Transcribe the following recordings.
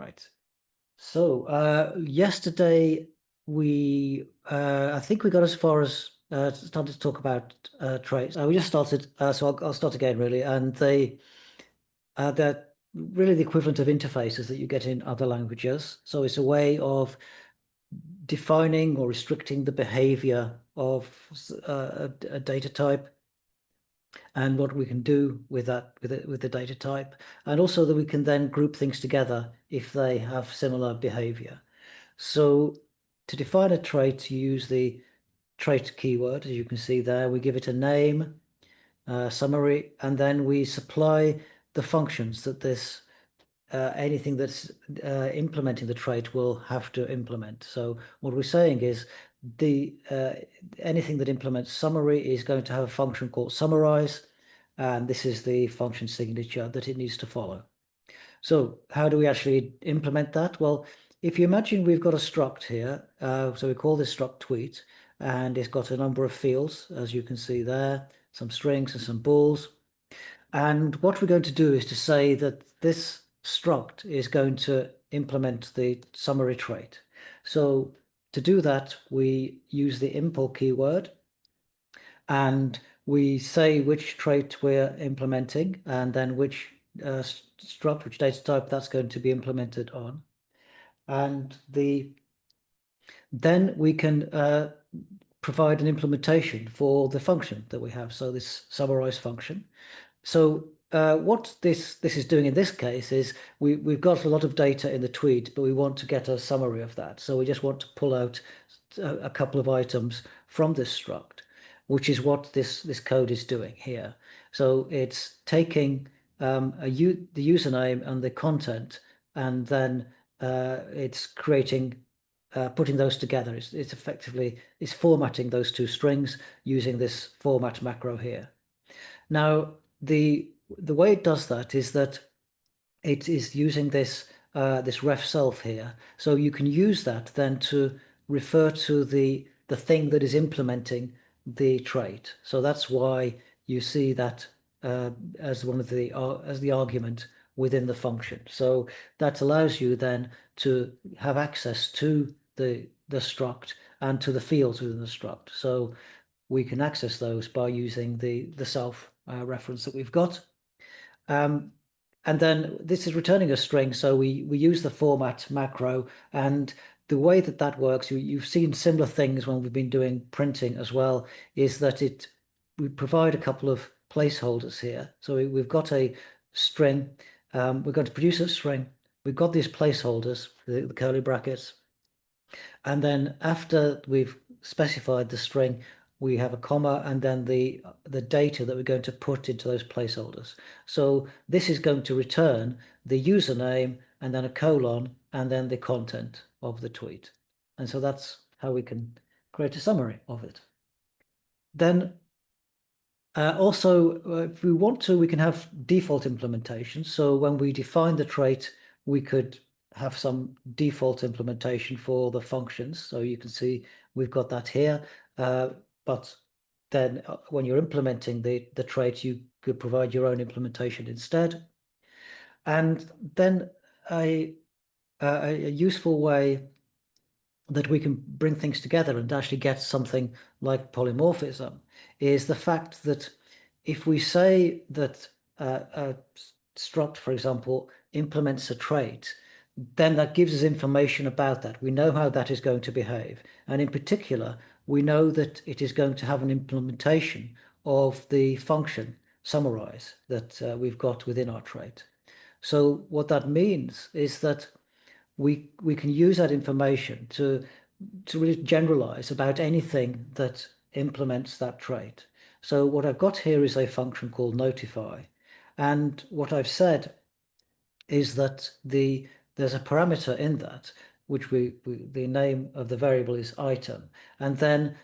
Right. So yesterday I think we got as far as started to talk about traits. We just started, so I'll start again really. And they're really the equivalent of interfaces that you get in other languages. So it's a way of defining or restricting the behavior of a data type, and what we can do with that with the data type, and also that we can then group things together if they have similar behavior. So to define a trait, you use the trait keyword, as you can see there. We give it a name, summary, and then we supply the functions that this anything that's implementing the trait will have to implement. So what we're saying is the anything that implements summary is going to have a function called summarize, and this is the function signature that it needs to follow. So how do we actually implement that? Well, if you imagine we've got a struct here, so we call this struct tweet, and it's got a number of fields, as you can see there, some strings and some bools. And what we're going to do is to say that this struct is going to implement the summary trait. So to do that, we use the import keyword, and we say which trait we're implementing, and then which struct, which data type that's going to be implemented on. And then we can provide an implementation for the function that we have. So this summarize function. So what this is doing in this case is we've got a lot of data in the tweet, but we want to get a summary of that. So we just want to pull out a couple of items from this struct, which is what this code is doing here. So it's taking the username and the content, and then it's creating putting those together. It's effectively formatting those two strings using this format macro here. Now, the way it does that is that it is using this this ref self here. So you can use that then to refer to the thing that is implementing the trait. So that's why you see that as one of the as the argument within the function. So that allows you then to have access to the struct and to the fields within the struct. So we can access those by using the self reference that we've got. And then this is returning a string, so we use the format macro, and the way that that works, you've seen similar things when we've been doing printing as well, is that we provide a couple of placeholders here. So we've got a string, we're going to produce a string, we've got these placeholders, the curly brackets, and then after we've specified the string, we have a comma and then the data that we're going to put into those placeholders. So this is going to return the username and then a colon and then the content of the tweet. And so that's how we can create a summary of it. Then also, if we want to, we can have default implementations. So when we define the trait, we could have some default implementation for the functions. So you can see we've got that here. But then when you're implementing the trait, you could provide your own implementation instead. And then a useful way that we can bring things together and actually get something like polymorphism is the fact that if we say that a struct, for example, implements a trait, then that gives us information about that. We know how that is going to behave. And in particular, we know that it is going to have an implementation of the function summarize that we've got within our trait. So what that means is that we can use that information to really generalize about anything that implements that trait. So what I've got here is a function called notify. And what I've said is that there's a parameter in that, which the name of the variable is item. And then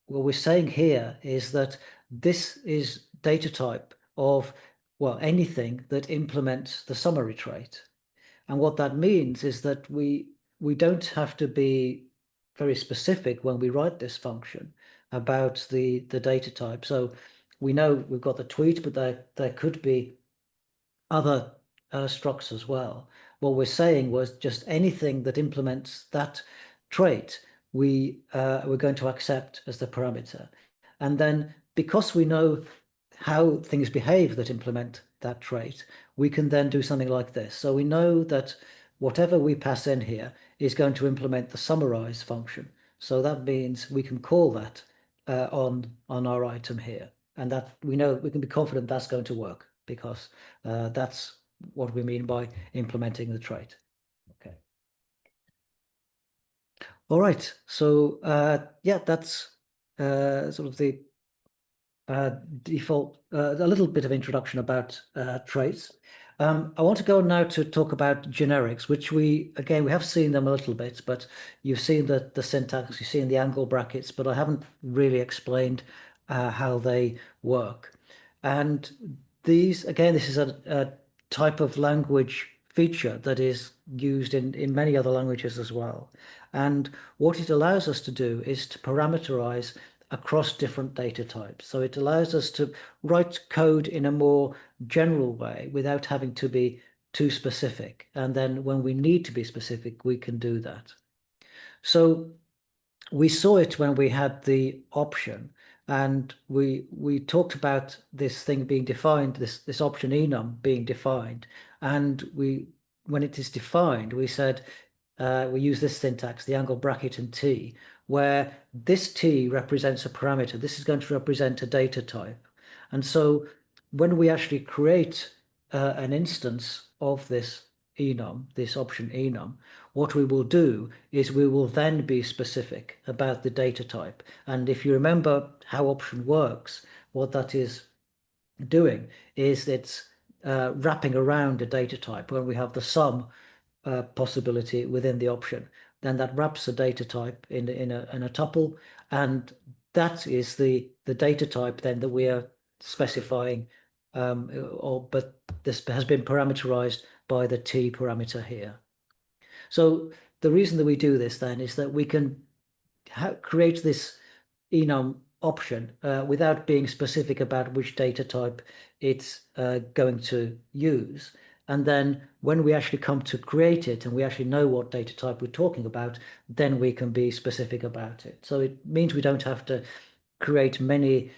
what we're saying here is that this is data type of, well, anything that implements the summary trait. And what that means is that we don't have to be very specific when we write this function about the data type. So we know we've got the tweet, but there could be other structs as well. what we're saying was just anything that implements that trait, we're going to accept as the parameter. And then because we know how things behave that implement that trait, we can then do something like this. So we know that whatever we pass in here is going to implement the summarize function. So that means we can call that on our item here. And that we know we can be confident that's going to work because that's what we mean by implementing the trait. Okay. All right. So yeah, that's sort of the default, a little bit of introduction about traits. I want to go now to talk about generics, which again, we have seen them a little bit, but you've seen the syntax, you've seen the angle brackets, but I haven't really explained how they work. And these, again, this is a type of language feature that is used in many other languages as well. And what it allows us to do is to parameterize across different data types. So it allows us to write code in a more general way without having to be too specific. And then when we need to be specific, we can do that. So we saw it when we had the option, and we talked about this thing being defined, this option enum being defined. And when it is defined, we said we use this syntax, the angle bracket and t, where this t represents a parameter. This is going to represent a data type. And so when we actually create an instance of this enum, this option enum, what we will do is we will then be specific about the data type. And if you remember how option works, what that is doing is it's wrapping around a data type. When we have the sum possibility within the option, then that wraps a data type in a tuple, and that is the data type then that we are specifying, but this has been parameterized by the t parameter here. So the reason that we do this then is that we can create this enum option without being specific about which data type it's going to use. And then when we actually come to create it and we actually know what data type we're talking about, then we can be specific about it. So it means we don't have to create many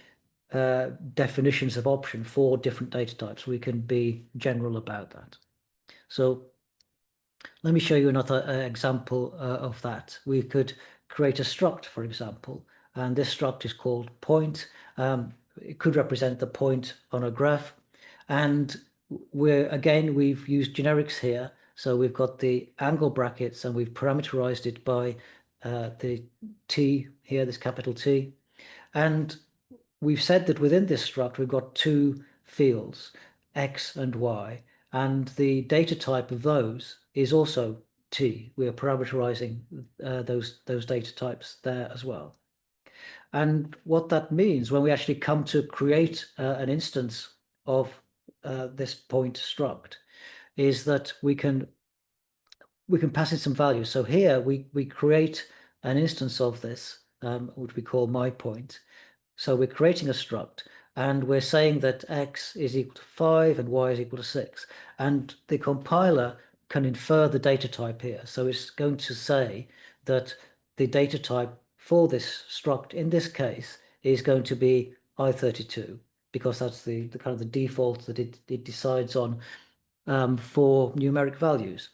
definitions of option for different data types. We can be general about that. So let me show you another example of that. We could create a struct, for example, and this struct is called point. It could represent the point on a graph. And we've used generics here. So we've got the angle brackets and we've parameterized it by the T here, this capital T. And we've said that within this struct, we've got two fields, X and Y, and the data type of those is also T. We are parameterizing those data types there as well. And what that means when we actually come to create an instance of this point struct is that we can pass in some values. So here we create an instance of this, which we call my point. So we're creating a struct and we're saying that X is equal to 5 and Y is equal to 6. And the compiler can infer the data type here. So it's going to say that the data type for this struct in this case is going to be I32 because that's the kind of the default that it decides on for numeric values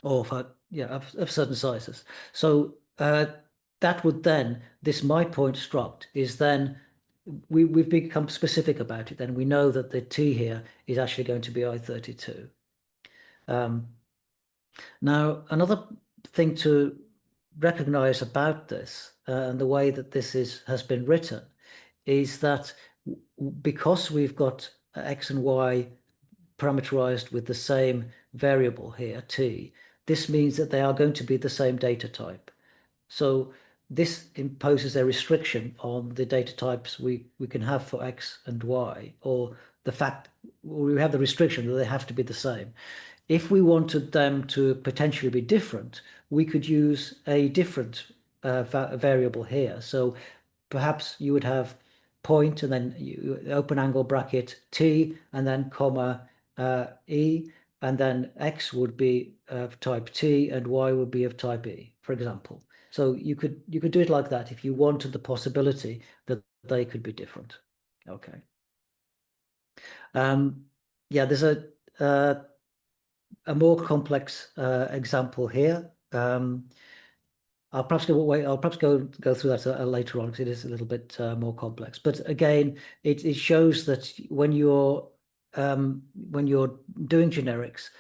or for, yeah, of certain sizes. So that would then, this my point struct is then, we've become specific about it. Then we know that the T here is actually going to be I32. Now, another thing to recognize about this and the way that has been written is that because we've got X and Y parameterized with the same variable here, T, this means that they are going to be the same data type. So this imposes a restriction on the data types we can have for X and Y, or the fact we have the restriction that they have to be the same. If we wanted them to potentially be different, we could use a different variable here. So perhaps you would have and then you open angle bracket T and then comma E, and then X would be of type T and Y would be of type E, for example. So you could do it like that if you wanted the possibility that they could be different. Okay. Yeah, there's a more complex example here. I'll perhaps go through that later on because it is a little bit more complex. But again, it shows that when you're doing generics,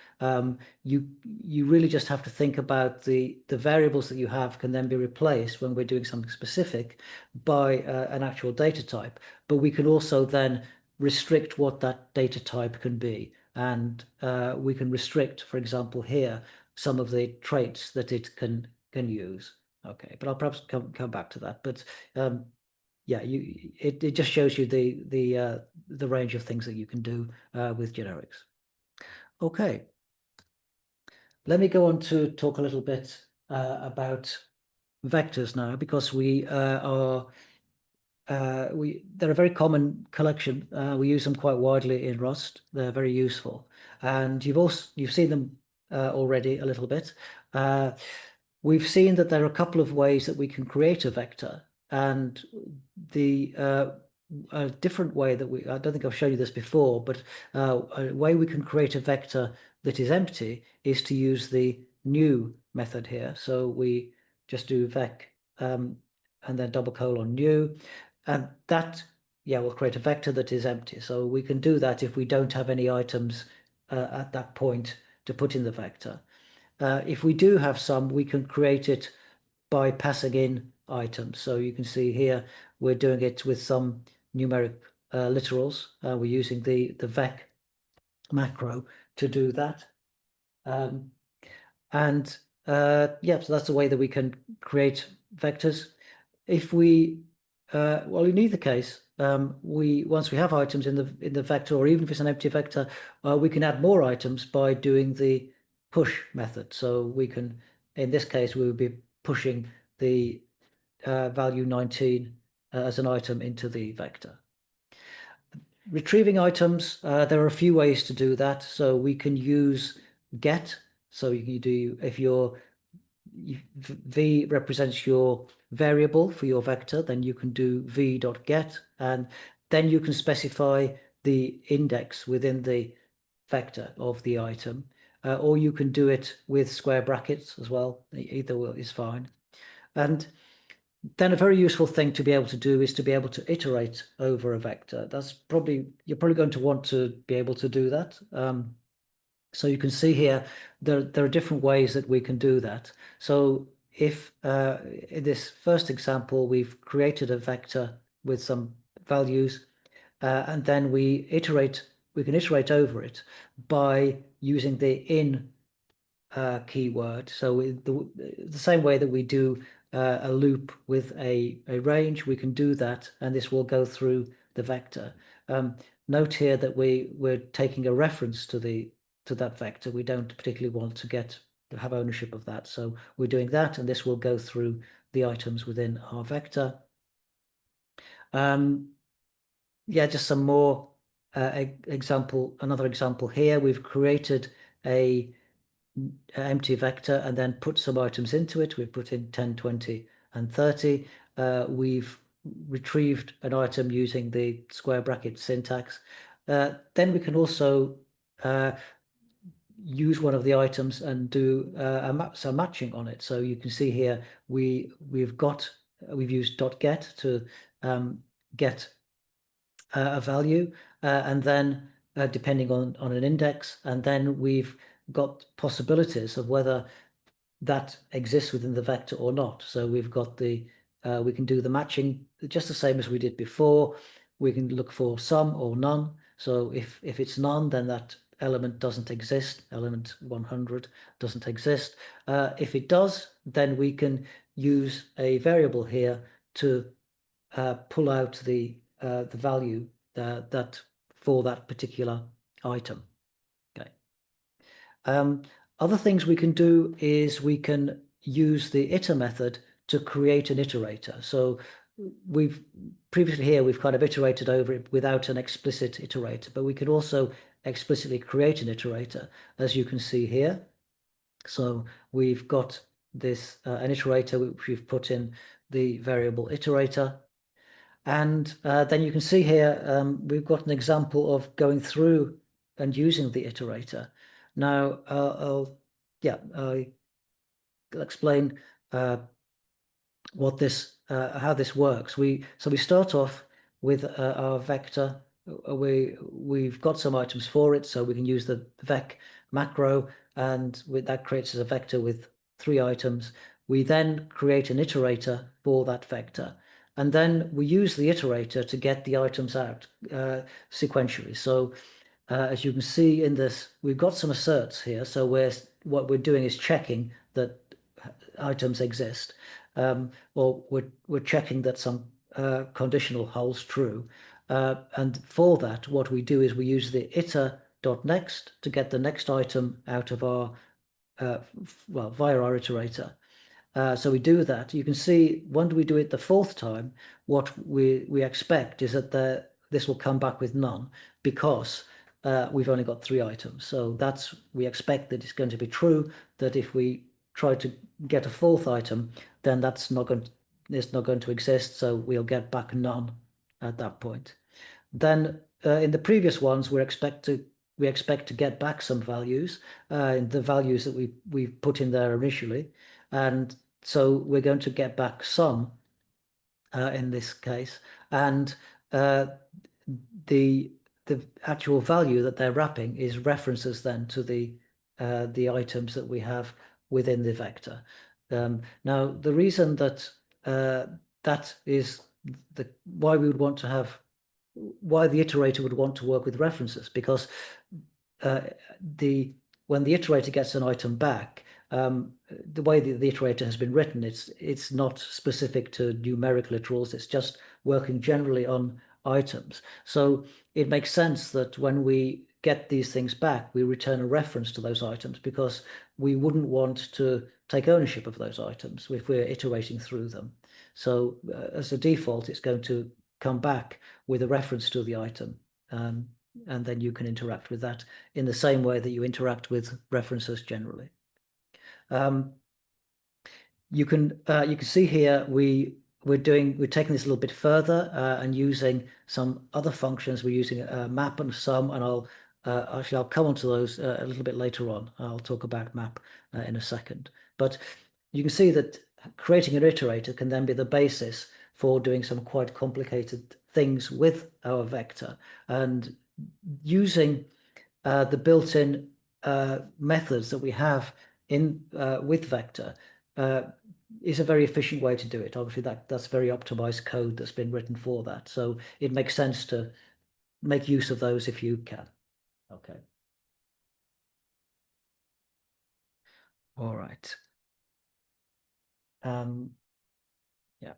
you really just have to think about the variables that you have can then be replaced when we're doing something specific by an actual data type. But we can also then restrict what that data type can be, and we can restrict, for example, here some of the traits that it can use. Okay, but I'll perhaps come back to that. But yeah, it just shows you the range of things that you can do with generics. Okay, let me go on to talk a little bit about vectors now, because they're a very common collection. We use them quite widely in Rust. They're very useful, and you've seen them already a little bit. We've seen that there are a couple of ways that we can create a vector, and a different way that I don't think I've shown you this before, but a way we can create a vector that is empty is to use the new method here. So we just do vec and then double colon new, and that, yeah, will create a vector that is empty. So we can do that if we don't have any items at that point to put in the vector. If we do have some, we can create it by passing in items. So you can see here, we're doing it with some numeric literals. We're using the vec macro to do that. Yeah, so that's the way that we can create vectors. If we, well, in either case, once we have items in the vector, or even if it's an empty vector, we can add more items by doing the push method. So we can, in this case, we would be pushing the value 19 as an item into the vector. Retrieving items, there are a few ways to do that. So we can use get. So you do, if v represents your variable for your vector, then you can do v.get, and then you can specify the index within the vector of the item, or you can do it with square brackets as well. Either is fine. And then a very useful thing to be able to do is to be able to iterate over a vector. You're probably going to want to be able to do that. So you can see here, there are different ways that we can do that. So if in this first example, we've created a vector with some values, and then we can iterate over it by using the in keyword. So the same way that we do a loop with a range, we can do that, and this will go through the vector. Note here that we're taking a reference to that vector. We don't particularly want to have ownership of that. So we're doing that, and this will go through the items within our vector. Yeah, just some more another example here. We've created a empty vector and then put some items into it. We've put in 10, 20, and 30. We've retrieved an item using the square bracket syntax. Then we can also use one of the items and do some matching on it. So you can see here we've used .get to get a value, and then depending on an index, and then we've got possibilities of whether that exists within the vector or not. So we've got we can do the matching just the same as we did before. We can look for some or none. So if it's none, then that element doesn't exist. Element 100 doesn't exist. If it does, then we can use a variable here to pull out the value that for that particular item. Okay. Other things we can do is we can use the iter method to create an iterator. So we've kind of iterated over it without an explicit iterator, but we can also explicitly create an iterator, as you can see here. So we've got this an iterator which we've put in the variable iterator. And then you can see here we've got an example of going through and using the iterator. Now, I'll explain how this works. So we start off with our vector. We've got some items for it, so we can use the vec macro, and that creates a vector with 3 items. We then create an iterator for that vector, and then we use the iterator to get the items out sequentially. So as you can see in this, we've got some asserts here. So what we're doing is checking that items exist, or we're checking that some conditional holds true. And for that, what we do is we use the iter.next to get the next item out of our via our iterator. So we do that. You can see when we do it the 4th time, what we expect is that this will come back with none, because we've only got 3 items. So we expect that it's going to be true, that if we try to get a 4th item, then it's not going to exist. So we'll get back none at that point. Then in the previous ones, we expect to get back some values, the values that we put in there initially, and so we're going to get back some in this case, and the actual value that they're wrapping is references then to the items that we have within the vector. Now, the reason that that is why we would want to have why the iterator would want to work with references, because when the iterator gets an item back, the way the iterator has been written, it's not specific to numeric literals. It's just working generally on items. So it makes sense that when we get these things back, we return a reference to those items, because we wouldn't want to take ownership of those items if we're iterating through them. So as a default, it's going to come back with a reference to the item. And then you can interact with that in the same way that you interact with references generally. You can see here we're taking this a little bit further and using some other functions. We're using map and sum, and I'll come onto those a little bit later on. I'll talk about map in a second. But you can see that creating an iterator can then be the basis for doing some quite complicated things with our vector, and using the built-in methods that we have with vector is a very efficient way to do it. Obviously, that's very optimized code that's been written for that. So it makes sense to make use of those if you can. Okay. All right. Yeah.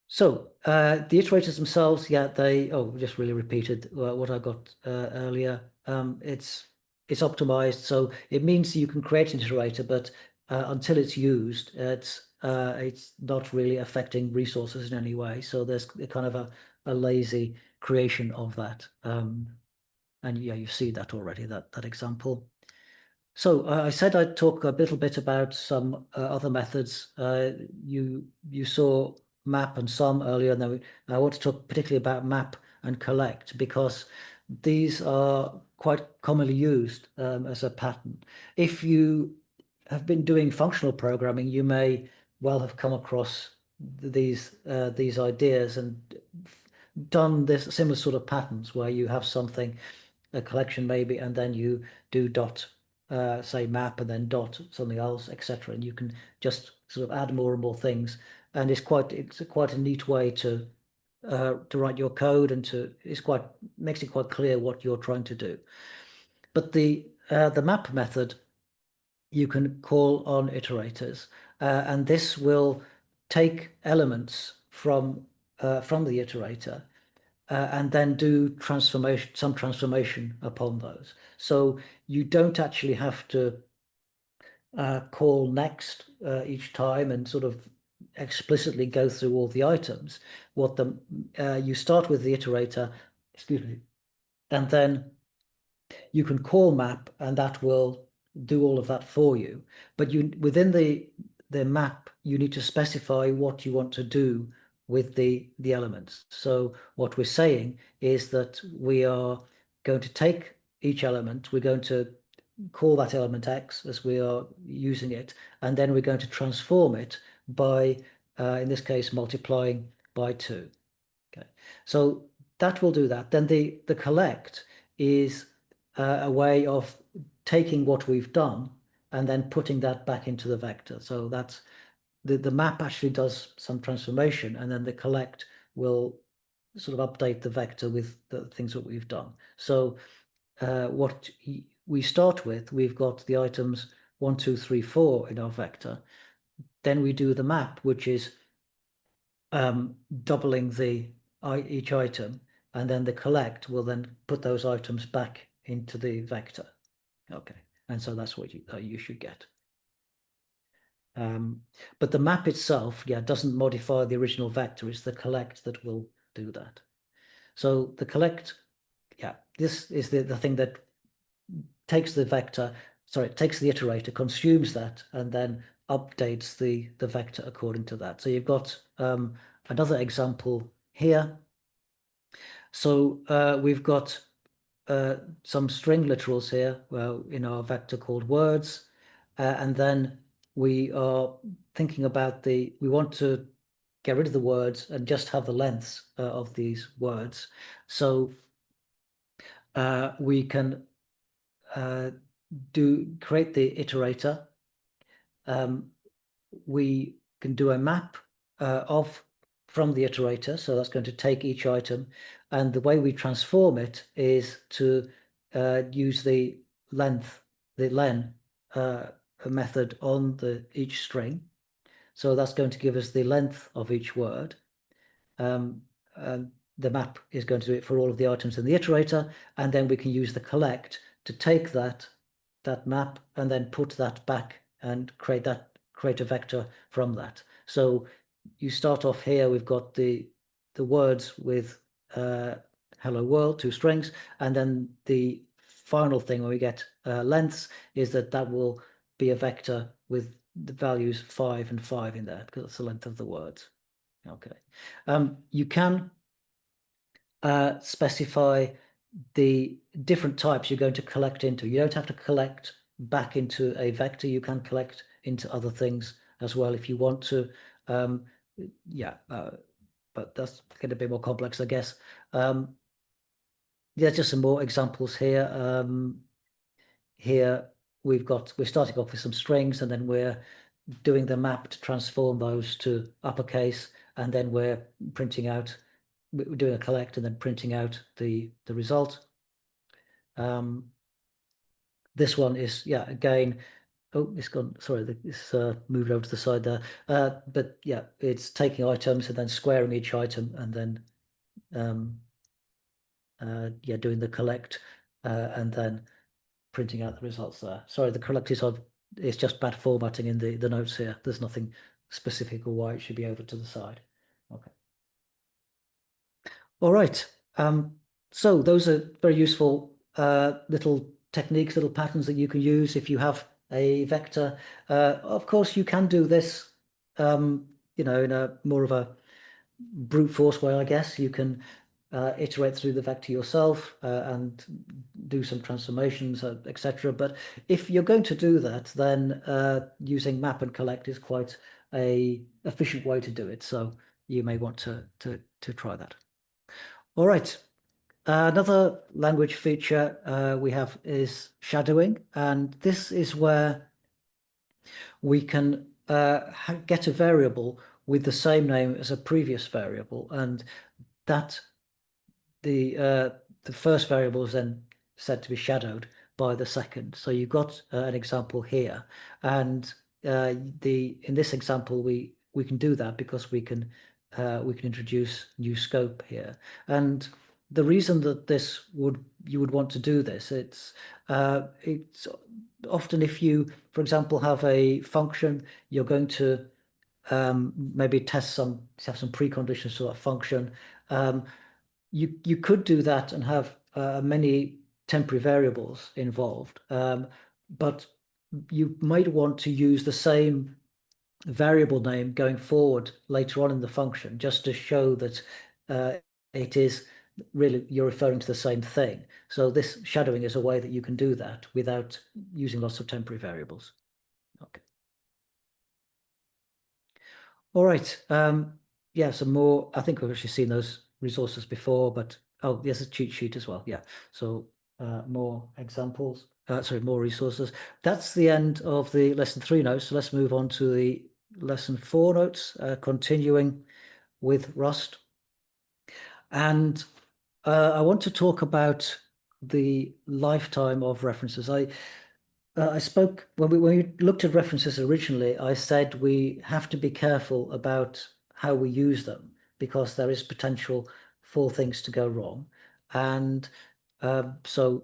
So the iterators themselves, just really repeated what I got earlier. It's optimized, so it means you can create an iterator, but until it's used, it's not really affecting resources in any way. So there's a kind of a lazy creation of that, and yeah, you see that already, that example. So I said I'd talk a little bit about some other methods. You saw map and sum earlier, and then I want to talk particularly about map and collect, because these are quite commonly used as a pattern. If you have been doing functional programming, you may well have come across these ideas and done this similar sort of patterns where you have something, a collection maybe, and then you do dot say map and then dot something else, etc. And you can just sort of add more and more things, and it's quite a neat way to write your code, and makes it quite clear what you're trying to do. But the map method, you can call on iterators, and this will take elements from the iterator and then do some transformation upon those. So you don't actually have to call next each time and sort of explicitly go through all the items. You start with the iterator, excuse me, and then you can call map and that will do all of that for you. But you within the map, you need to specify what you want to do with the elements. So what we're saying is that we are going to take each element, we're going to call that element X as we are using it, and then we're going to transform it by, in this case, multiplying by 2. Okay, so that will do that. Then the collect is a way of taking what we've done and then putting that back into the vector. So that's the map actually does some transformation, and then the collect will sort of update the vector with the things that we've done. So what we start with, we've got the items 1, 2, 3, 4 in our vector. Then we do the map, which is doubling each item, and then the collect will then put those items back into the vector. Okay, and so that's what you should get. But the map itself, yeah, doesn't modify the original vector. It's the collect that will do that. So the collect, yeah, this is the thing that takes the vector, sorry, it takes the iterator, consumes that, and then updates the vector according to that. So you've got another example here. So we've got some string literals here, well, in our vector called words, and then we are thinking about we want to get rid of the words and just have the lengths of these words. So we can create the iterator. We can do a map from the iterator, so that's going to take each item, and the way we transform it is to use the len method on each string. So that's going to give us the length of each word. And the map is going to do it for all of the items in the iterator, and then we can use the collect to take that map and then put that back and create a vector from that. So you start off here, we've got the words with hello world, 2 strings, and then the final thing when we get lengths is that will be a vector with the values 5 and 5 in there because that's the length of the words. Okay. You can specify the different types you're going to collect into. You don't have to collect back into a vector. You can collect into other things as well if you want to. Yeah, but that's going to be more complex, I guess. There's just some more examples here. Here we're starting off with some strings, and then we're doing the map to transform those to uppercase, and then we're doing a collect and then printing out the result. This one is, yeah, again, oh, it's gone, sorry, it's moved over to the side there. But yeah, it's taking items and then squaring each item and then, yeah, doing the collect and then printing out the results there. Sorry, the collect it's just bad formatting in the notes here. There's nothing specific or why it should be over to the side. Okay. All right. So those are very useful little techniques, little patterns that you can use if you have a vector. Of course, you can do this, in a more of a brute force way, I guess. You can iterate through the vector yourself and do some transformations, etc. But if you're going to do that, then using map and collect is quite a efficient way to do it. So you may want to try that. All right. Another language feature we have is shadowing, and this is where we can get a variable with the same name as a previous variable, and that the first variable is then said to be shadowed by the second. So you've got an example here, and in this example we can do that because we can introduce new scope here. And the reason that you would want to do this, it's often if you, for example, have a function, you're going to maybe have some preconditions to that function. You could do that and have many temporary variables involved, but you might want to use the same variable name going forward later on in the function, just to show that it is really you're referring to the same thing. So this shadowing is a way that you can do that without using lots of temporary variables. Okay. All right. Yeah, some more. I think we've actually seen those resources before, but oh, there's a cheat sheet as well. Yeah. So more examples. Sorry, more resources. That's the end of the lesson 3 notes. So let's move on to the lesson 4 notes, continuing with Rust. And I want to talk about the lifetime of references. I spoke when we looked at references originally, I said we have to be careful about how we use them because there is potential for things to go wrong. And so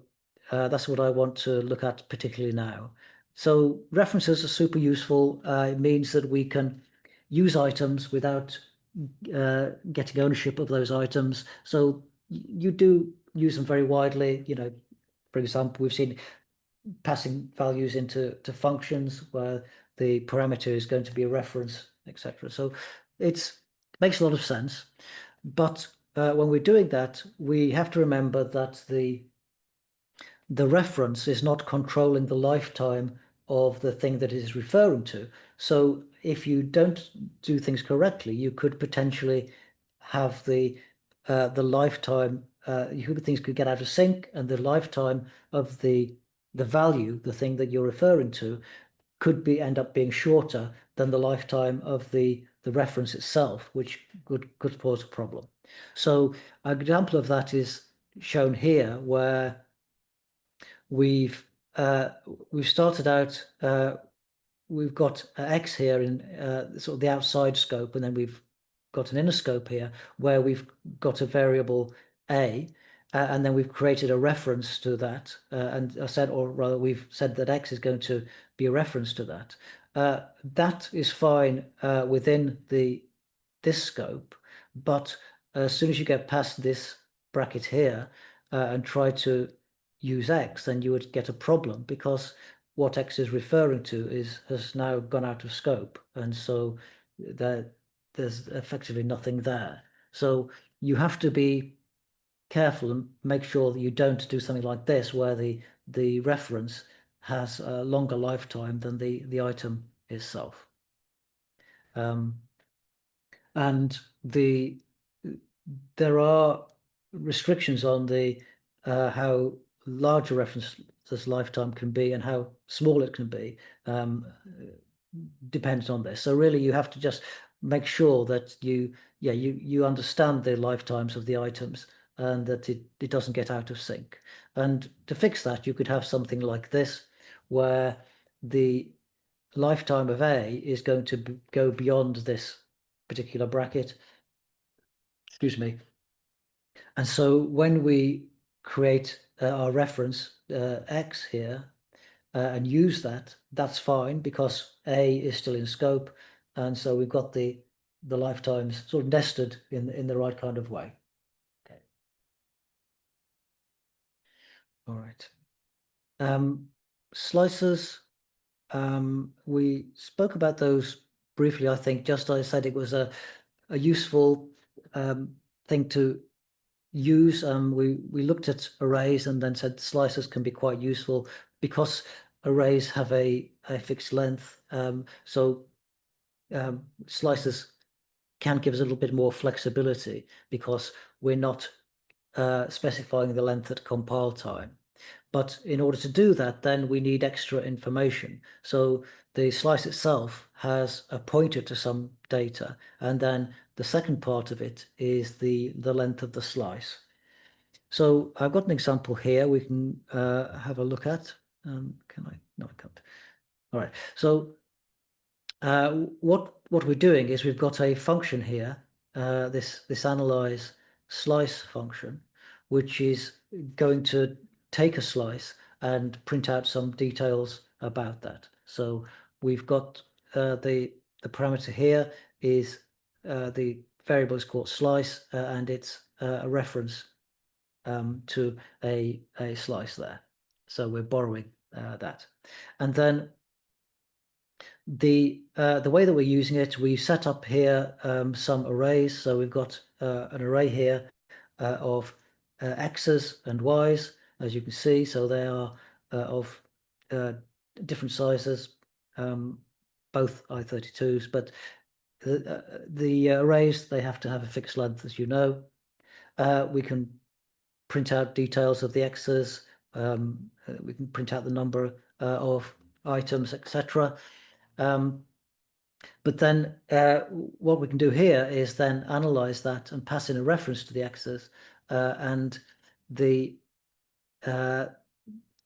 that's what I want to look at particularly now. So references are super useful. It means that we can use items without getting ownership of those items. So you do use them very widely. For example, we've seen passing values into functions where the parameter is going to be a reference, etc. So it makes a lot of sense. But when we're doing that, we have to remember that the reference is not controlling the lifetime of the thing that it is referring to. So if you don't do things correctly, you could potentially have the lifetime, things could get out of sync, and the lifetime of the value, the thing that you're referring to, could be end up being shorter than the lifetime of the reference itself, which could cause a problem. So an example of that is shown here, where we've uh, we've started out. We've got X here in sort of the outside scope, and then we've got an inner scope here where we've got a variable A, and then we've created a reference to that. And I said, or rather, we've said that X is going to be a reference to that. That is fine within this scope, but as soon as you get past this bracket here and try to use X, then you would get a problem because what X is referring to has now gone out of scope, and so there's effectively nothing there. So you have to be careful and make sure that you don't do something like this, where the reference has a longer lifetime than the item itself. And there are restrictions on how large a reference's lifetime can be and how small it can be, depends on this. So really, you have to just make sure that you understand the lifetimes of the items and that it doesn't get out of sync. And to fix that, you could have something like this, where the lifetime of A is going to go beyond this particular bracket. Excuse me. And so when we create our reference X here and use that, that's fine because A is still in scope. And so we've got the lifetimes sort of nested in the right kind of way. Okay. All right. Slicers, we spoke about those briefly, I think. Just I said it was a useful thing to use. We looked at arrays and then said slicers can be quite useful because arrays have a fixed length. So slicers can give us a little bit more flexibility because we're not specifying the length at compile time. But in order to do that, then we need extra information. So the slice itself has a pointer to some data, and then the second part of it is the length of the slice. So I've got an example here we can have a look at. Can I? No, I can't. All right. So what we're doing is we've got a function here, this analyze slice function, which is going to take a slice and print out some details about that. So we've got the parameter here is the variable is called slice, and it's a reference to a slice there. So we're borrowing that. And then the way that we're using it, we set up here some arrays. So we've got an array here of x's and y's, as you can see. So they are of different sizes, both I32s, but the arrays, they have to have a fixed length, as you know. We can print out details of the x's. We can print out the number of items, etc. But then what we can do here is then analyze that and pass in a reference to the x's, and the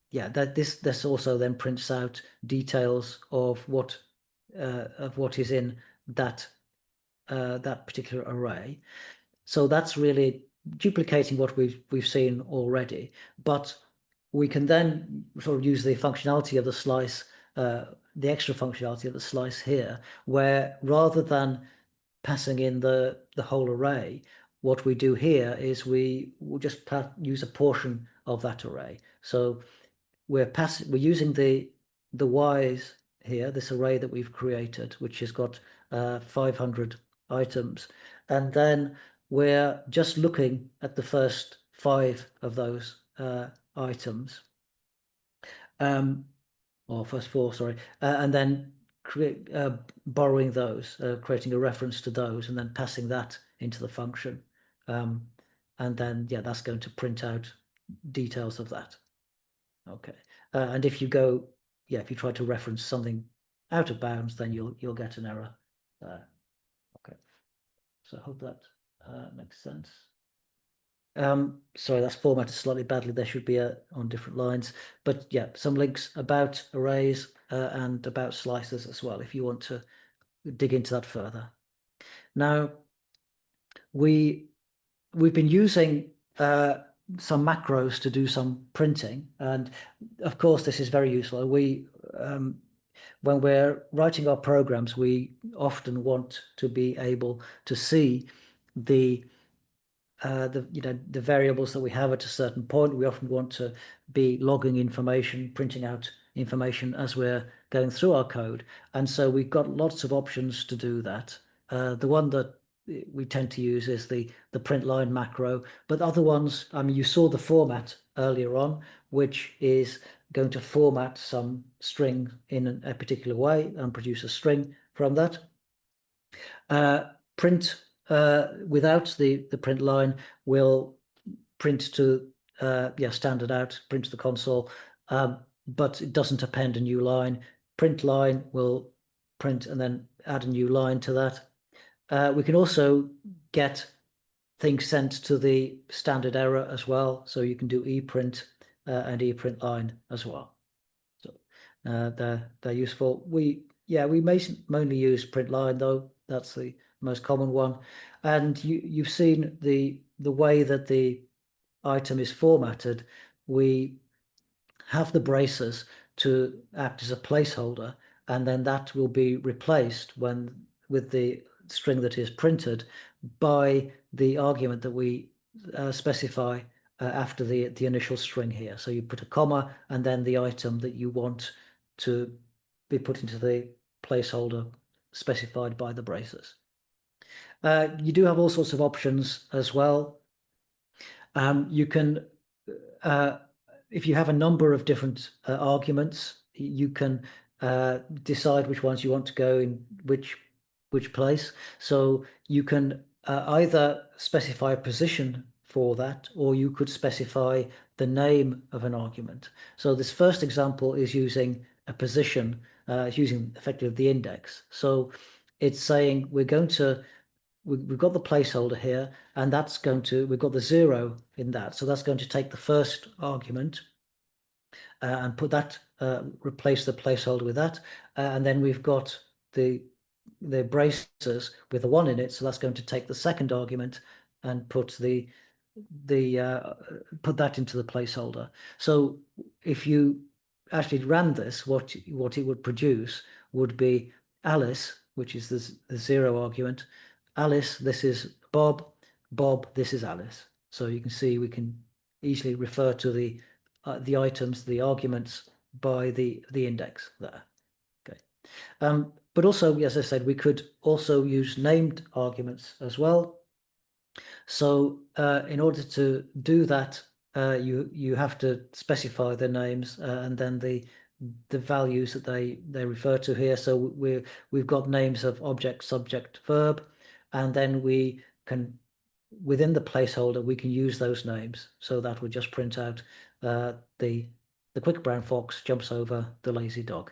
yeah, that this also then prints out details of what is in that that particular array. So that's really duplicating what we've seen already, but we can then sort of use the functionality of the slice, the extra functionality of the slice here, where rather than passing in the whole array, what we do here is we will just use a portion of that array. So we're using the y's here, this array that we've created, which has got 500 items, and then we're just looking at the first 5 of those items, or first 4, sorry, and then borrowing those, creating a reference to those, and then passing that into the function, and then yeah, that's going to print out details of that. Okay, and if you go, yeah, if you try to reference something out of bounds, then you'll get an error. Okay, so I hope that makes sense. Sorry, that's formatted slightly badly. There should be on different lines, but yeah, some links about arrays and about slices as well, if you want to dig into that further. Now, we've been using some macros to do some printing, and of course, this is very useful. When we're writing our programs, we often want to be able to see the variables that we have at a certain point. We often want to be logging information, printing out information as we're going through our code. And so we've got lots of options to do that. The one that we tend to use is the print line macro, but other ones, I mean, you saw the format earlier on, which is going to format some string in a particular way and produce a string from that. Print without the print line will print to standard out, print to the console, but it doesn't append a new line. Print line will print and then add a new line to that. We can also get things sent to the standard error as well, so you can do eprint and eprint line as well. So they're useful. We mainly use print line though. That's the most common one, and you've seen the way that the item is formatted. We have the braces to act as a placeholder, and then that will be replaced with the string that is printed by the argument that we specify after the initial string here. So you put a comma and then the item that you want to be put into the placeholder specified by the braces. You do have all sorts of options as well. You can, if you have a number of different arguments, you can decide which ones you want to go in which place. So you can either specify a position for that, or you could specify the name of an argument. So this first example is using a position, it's using effectively the index. So it's saying we've got the placeholder here, and we've got the 0 in that. So that's going to take the first argument and put that, replace the placeholder with that. And then we've got the braces with a 1 in it. So that's going to take the second argument and put put that into the placeholder. So if you actually ran this, what it would produce would be Alice, which is the 0 argument. Alice, this is Bob. Bob, this is Alice. So you can see we can easily refer to the items, the arguments by the index there. Okay. But also, as I said, we could also use named arguments as well. So in order to do that, you have to specify the names and then the values that they refer to here. So we've got names of object, subject, verb, and then we can, within the placeholder, we can use those names. So that would just print out the quick brown fox jumps over the lazy dog.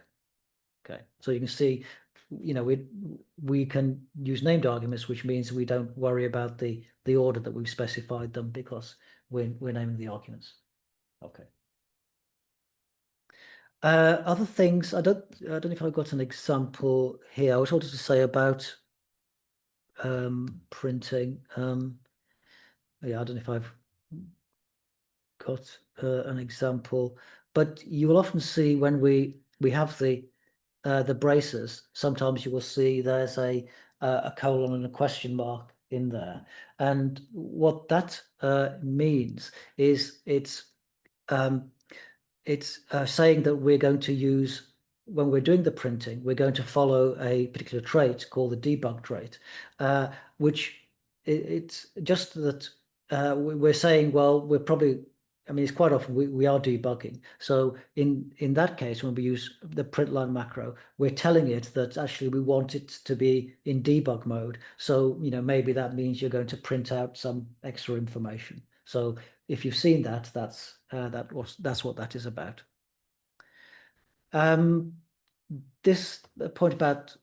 Okay, so you can see, we can use named arguments, which means we don't worry about the order that we've specified them because we're naming the arguments. Okay. Other things, I don't know if I've got an example here. I was wanted to say about printing. Yeah, I don't know if I've got an example, but you will often see when we have the braces, sometimes you will see there's a colon and a question mark in there. And what that means is um, it's saying that we're going to use, when we're doing the printing, we're going to follow a particular trait called the debug trait, which it's just that we're saying, well, we're probably, I mean, it's quite often we are debugging. So in that case, when we use the print line macro, we're telling it that actually we want it to be in debug mode. So, maybe that means you're going to print out some extra information. So if you've seen that, that's what that is about. This point about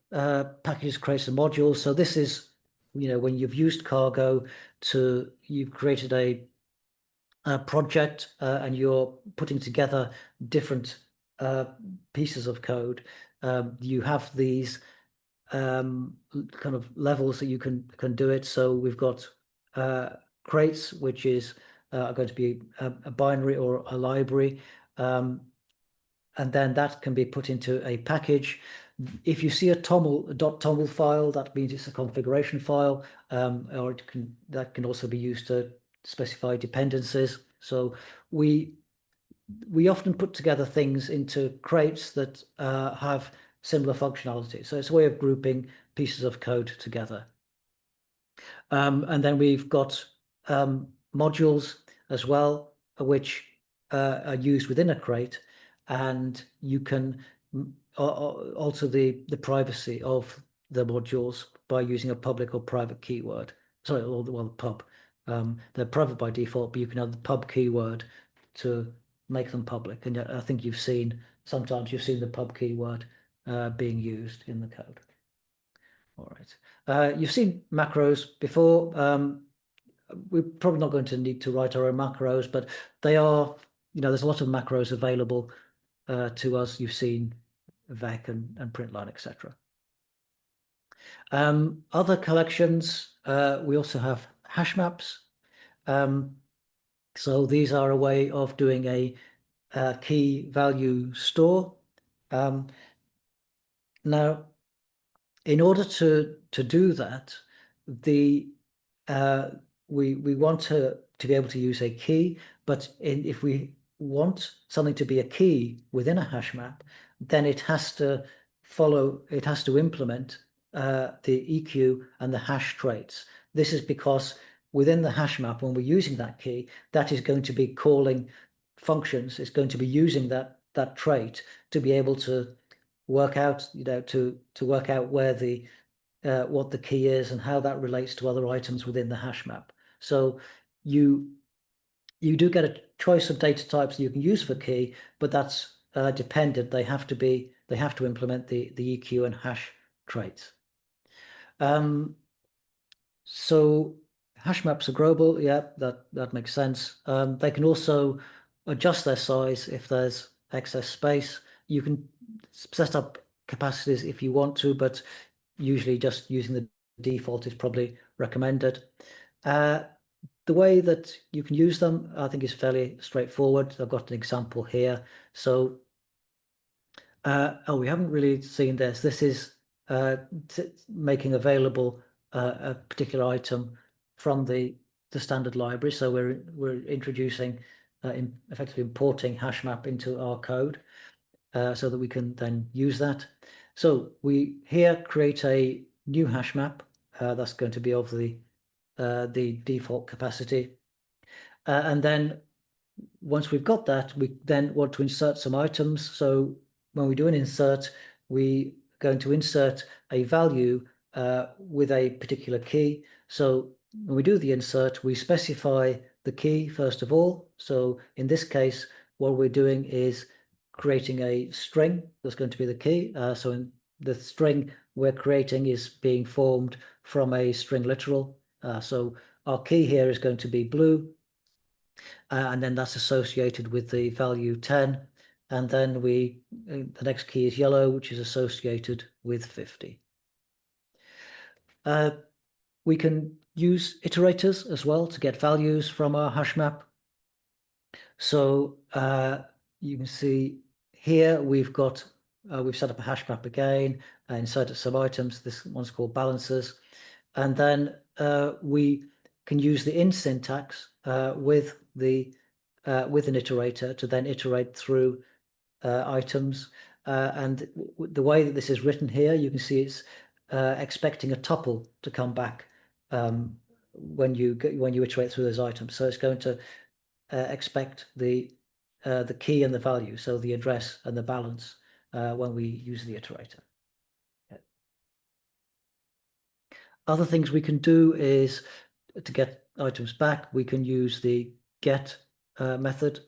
packages, crates, and modules. So this is, when you've used Cargo you've created a project and you're putting together different pieces of code. You have these kind of levels that you can do it. So we've got crates, which is going to be a binary or a library, and then that can be put into a package. If you see a .toml file, that means it's a configuration file, or that can also be used to specify dependencies. So we often put together things into crates that have similar functionality. So it's a way of grouping pieces of code together. And then we've got modules as well, which are used within a crate, and you can alter the privacy of the modules by using a public or private keyword. Sorry, well, the pub. They're private by default, but you can have the pub keyword to make them public. And I think sometimes you've seen the pub keyword being used in the code. All right. You've seen macros before. We're probably not going to need to write our own macros, but they are, there's a lot of macros available to us. You've seen vec and println, etc. Other collections, we also have hash maps. So these are a way of doing a key value store. Now, in order to do that, we want to be able to use a key, but if we want something to be a key within a hash map, then it has to implement the EQ and the hash traits. This is because within the hash map, when we're using that key, that is going to be calling functions. It's going to be using that trait to be able to work out, to work out where what the key is and how that relates to other items within the hash map. So you do get a choice of data types that you can use for key, but that's dependent. They have to implement the EQ and hash traits. So hash maps are global. Yeah, that makes sense. They can also adjust their size if there's excess space. You can set up capacities if you want to, but usually just using the default is probably recommended. The way that you can use them, I think, is fairly straightforward. I've got an example here. So, we haven't really seen this. This is making available a particular item from the the standard library. So we're introducing, effectively importing HashMap into our code so that we can then use that. So we here create a new HashMap that's going to be of the default capacity. And then once we've got that, we then want to insert some items. So when we do an insert, we are going to insert a value with a particular key. So when we do the insert, we specify the key first of all. So in this case, what we're doing is creating a string that's going to be the key. So in the string we're creating is being formed from a string literal. So our key here is going to be blue, and then that's associated with the value 10. And then the next key is yellow, which is associated with 50. We can use iterators as well to get values from our hash map. So you can see here we've set up a hash map again, inserted some items. This one's called balances. And then we can use the in syntax with an iterator to then iterate through items. And the way that this is written here, you can see it's expecting a tuple to come back when you iterate through those items. So it's going to expect the key and the value, so the address and the balance when we use the iterator. Other things we can do is to get items back, we can use the get method.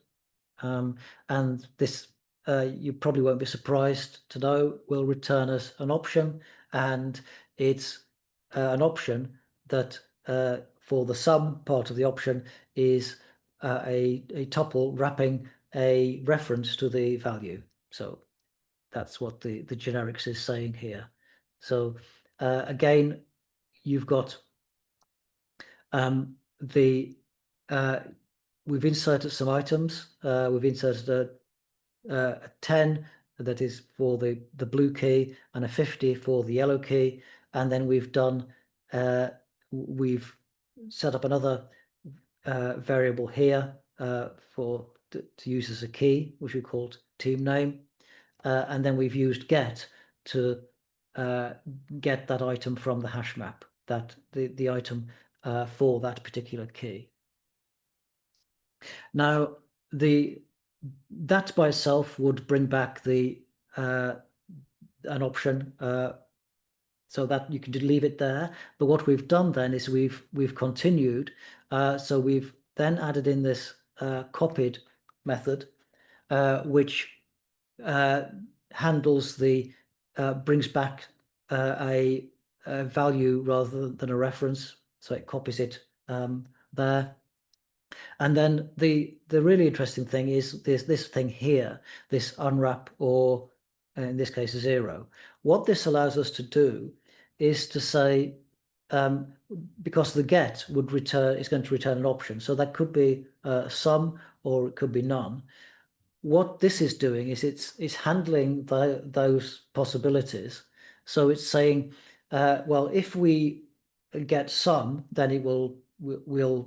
And this, you probably won't be surprised to know, will return us an option. And it's an option that for the sum part of the option is a tuple wrapping a reference to the value. So that's what the generics is saying here. So again, you've got we've inserted some items. We've inserted a 10 that is for the blue key and a 50 for the yellow key. And then we've set up another variable here to use as a key, which we called team name. And then we've used get to get that item from the hash map, that the item for that particular key. Now, that by itself would bring back an option, so that you can leave it there. But what we've done then is we've continued. So we've then added in this copied method, which handles brings back a value rather than a reference. So it copies it there. And then the really interesting thing is this thing here, this unwrap, or in this case 0. What this allows us to do is to say, because the get is going to return an option, so that could be some or it could be none. What this is doing is it's handling those possibilities. So it's saying, well, if we get some, then it will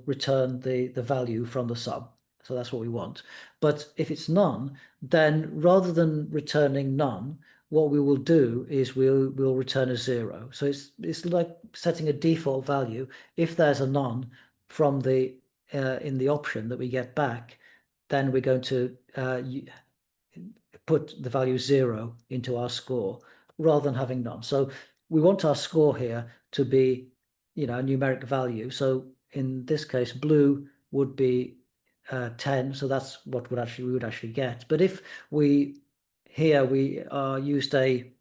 return the value from the sum. So that's what we want. But if it's none, then rather than returning none, what we will do is we'll return a 0. So it's like setting a default value. If there's a none from in the option that we get back, then we're going to put the value 0 into our score rather than having none. So we want our score here to be, a numeric value. So in this case, blue would be 10. So that's what we would actually get. But if we used a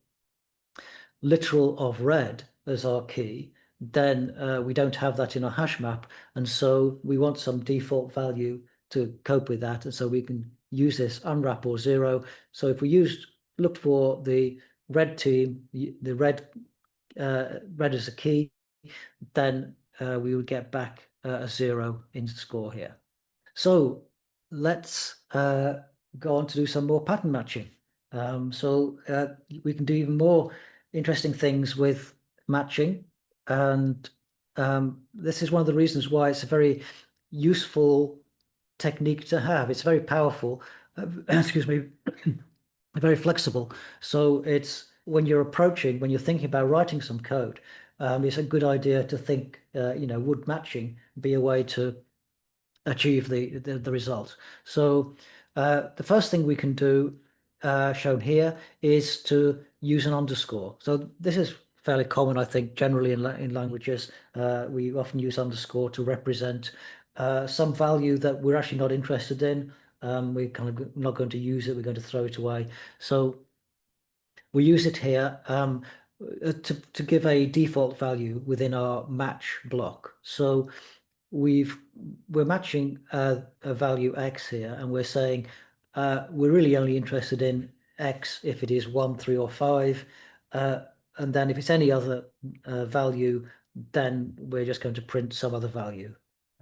literal of red as our key, then we don't have that in our hash map. And so we want some default value to cope with that. And so we can use this unwrap or 0. So if we looked for the red team, the red as a key, then we would get back a 0 in score here. So let's go on to do some more pattern matching. So we can do even more interesting things with matching. And this is one of the reasons why it's a very useful technique to have. It's very powerful, excuse me, very flexible. So it's when you're approaching, when you're thinking about writing some code, it's a good idea to think, would matching be a way to achieve the result? So the first thing we can do, shown here, is to use an underscore. So this is fairly common, I think, generally in languages. We often use underscore to represent some value that we're actually not interested in. We're kind of not going to use it. We're going to throw it away. So we use it here to give a default value within our match block. So we're matching a value x here, and we're saying we're really only interested in x if it is 1, 3, or 5, and then if it's any other value, then we're just going to print some other value.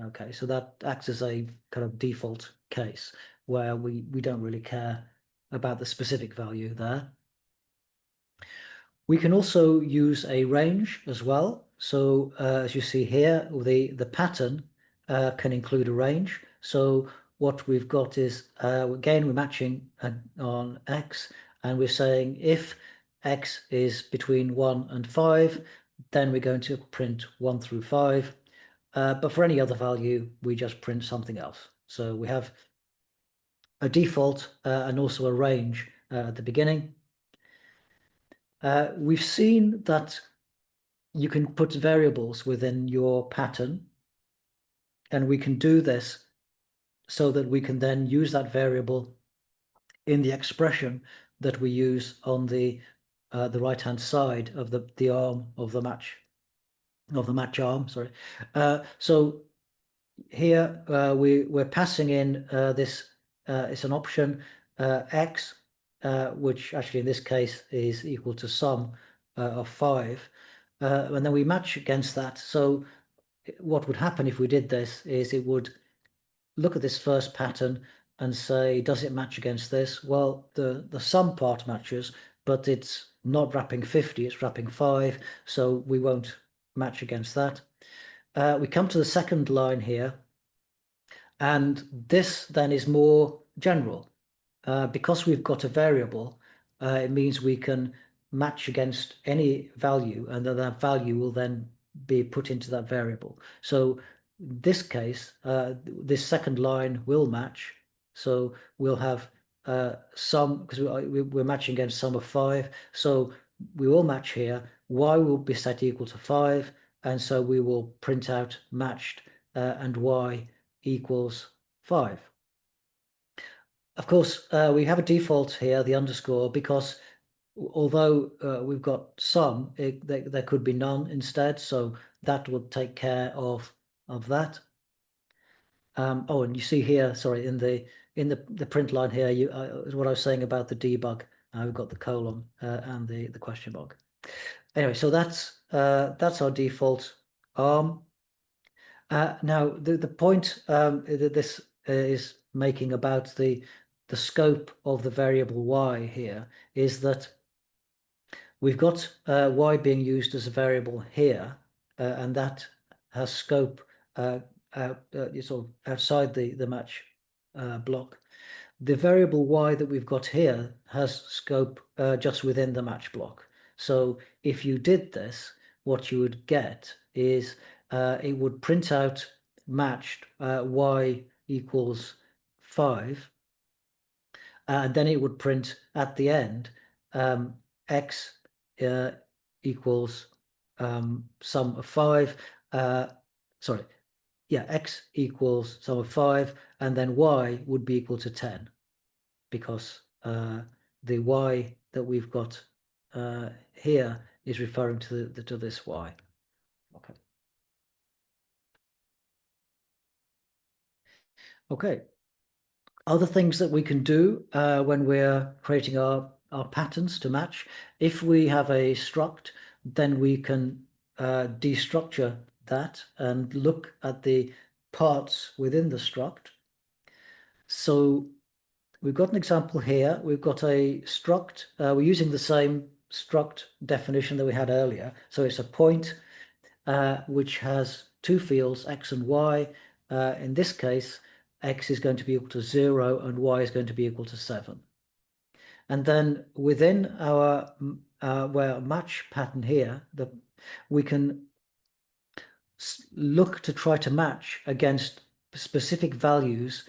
Okay, so that acts as a kind of default case where we don't really care about the specific value there. We can also use a range as well. So as you see here, the pattern can include a range. So what we've got is, again, we're matching on x, and we're saying if x is between 1 and 5, then we're going to print 1 through 5. But for any other value, we just print something else. So we have a default and also a range at the beginning. We've seen that you can put variables within your pattern, and we can do this so that we can then use that variable in the expression that we use on the right-hand side of the arm of the match arm. Sorry. So here we're passing in this. It's an option x, which actually in this case is equal to sum of 5. And then we match against that. So what would happen if we did this is it would look at this first pattern and say, does it match against this? Well, the sum part matches, but it's not wrapping 50, it's wrapping 5, so we won't match against that. We come to the second line here, and this then is more general. Because we've got a variable, it means we can match against any value, and then that value will then be put into that variable. So in this case, this second line will match. So we'll have sum, because we're matching against sum of 5. So we will match here. Y will be set equal to 5, and so we will print out matched, and y equals 5. Of course, we have a default here, the underscore, because although we've got some, there could be none instead, so that would take care of that. Oh, and you see here, sorry, in the print line here, is what I was saying about the debug. We've got the colon and the question mark. Anyway, so that's our default arm. Now, the point that this is making about the scope of the variable y here is that we've got y being used as a variable here, and that has scope sort of outside the match block. The variable y that we've got here has scope just within the match block. So if you did this, what you would get is it would print out matched y equals 5, and then it would print at the end x equals sum of 5. Sorry, yeah, x equals sum of 5, and then y would be equal to 10, because the y that we've got here is referring to this y. Okay. Okay. Other things that we can do when we're creating our patterns to match, if we have a struct, then we can destructure that and look at the parts within the struct. So we've got an example here. We've got a struct. We're using the same struct definition that we had earlier. So it's a point, which has two fields, x and y. In this case, x is going to be equal to 0 and y is going to be equal to 7. And then within our match pattern here, we can look to try to match against specific values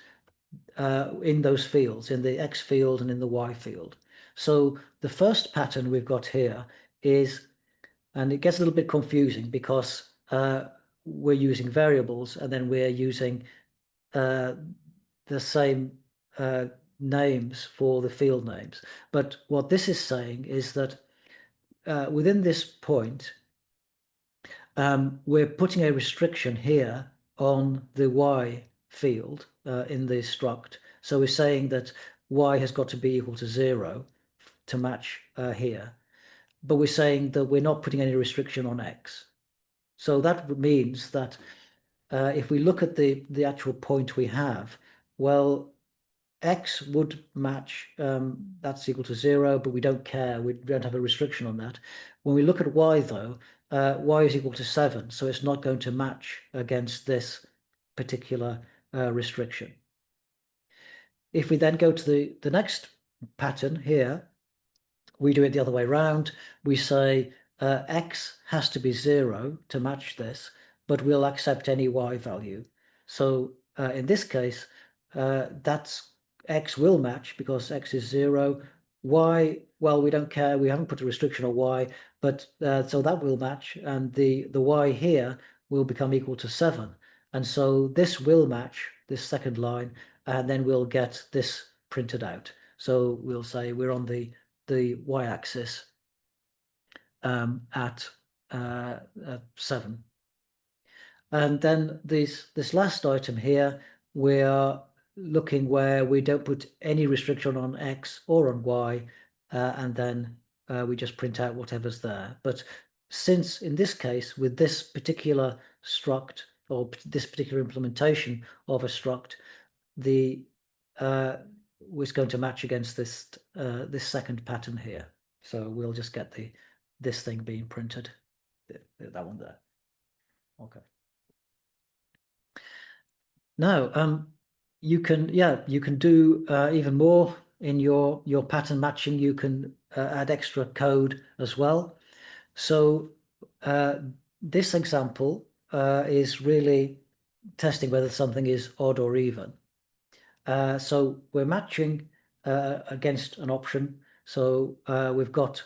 in those fields, in the X field and in the Y field. So the first pattern we've got here is, and it gets a little bit confusing because we're using variables and then we're using the same names for the field names. But what this is saying is that within this point, we're putting a restriction here on the Y field in the struct. So we're saying that Y has got to be equal to 0 to match here. But we're saying that we're not putting any restriction on X. So that means that if we look at the actual point we have, well, X would match, that's equal to 0, but we don't care. We don't have a restriction on that. When we look at Y, though, Y is equal to 7, so it's not going to match against this particular restriction. If we then go to the next pattern here, we do it the other way around. We say X has to be 0 to match this, but we'll accept any Y value. So in this case, that's X will match because X is 0. Y, well, we don't care. We haven't put a restriction on Y, but so that will match. And the Y here will become equal to 7. And so this will match this second line, and then we'll get this printed out. So we'll say we're on the y-axis at 7. And then this last item here, we're looking where we don't put any restriction on X or on Y, and then we just print out whatever's there. But since in this case, with this particular struct or this particular implementation of a struct, the was going to match against this this second pattern here. So we'll just get this thing being printed, that one there. Okay. Now, you can do even more in your pattern matching. You can add extra code as well. So this example is really testing whether something is odd or even. So we're matching against an option. So we've got,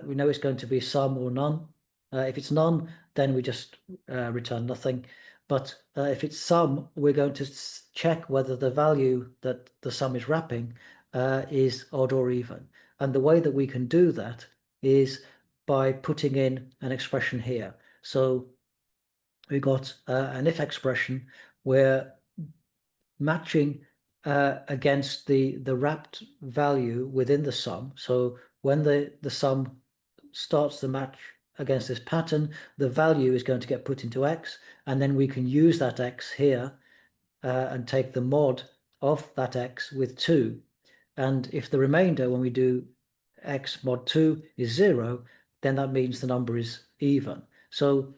we know it's going to be some or none. If it's none, then we just return nothing. But if it's some, we're going to check whether the value that the sum is wrapping is odd or even. And the way that we can do that is by putting in an expression here. So we've got an if expression where matching against the wrapped value within the sum. So when the sum starts to match against this pattern, the value is going to get put into X, and then we can use that X here and take the mod of that X with 2. And if the remainder, when we do X mod 2 is 0, then that means the number is even. So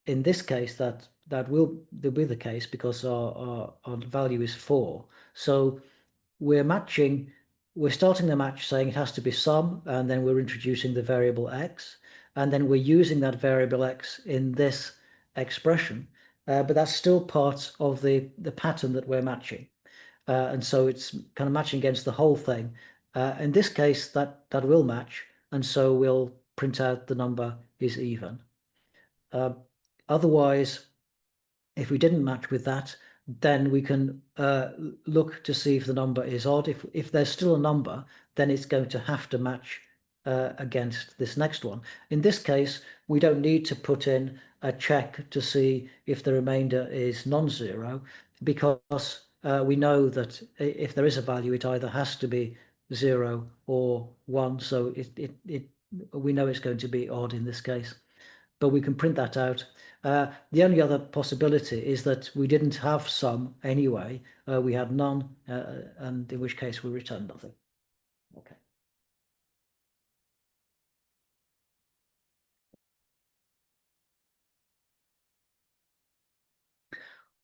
in this case, that will be the case because our value is 4. So we're starting the match saying it has to be some, and then we're introducing the variable x, and then we're using that variable x in this expression, but that's still part of the pattern that we're matching. And so it's kind of matching against the whole thing. In this case, that will match, and so we'll print out the number is even. Otherwise, if we didn't match with that, then we can look to see if the number is odd. If there's still a number, then it's going to have to match against this next one. In this case, we don't need to put in a check to see if the remainder is non-zero, because we know that if there is a value, it either has to be 0 or 1. So we know it's going to be odd in this case, but we can print that out. The only other possibility is that we didn't have some anyway. We had none, and in which case we return nothing. Okay.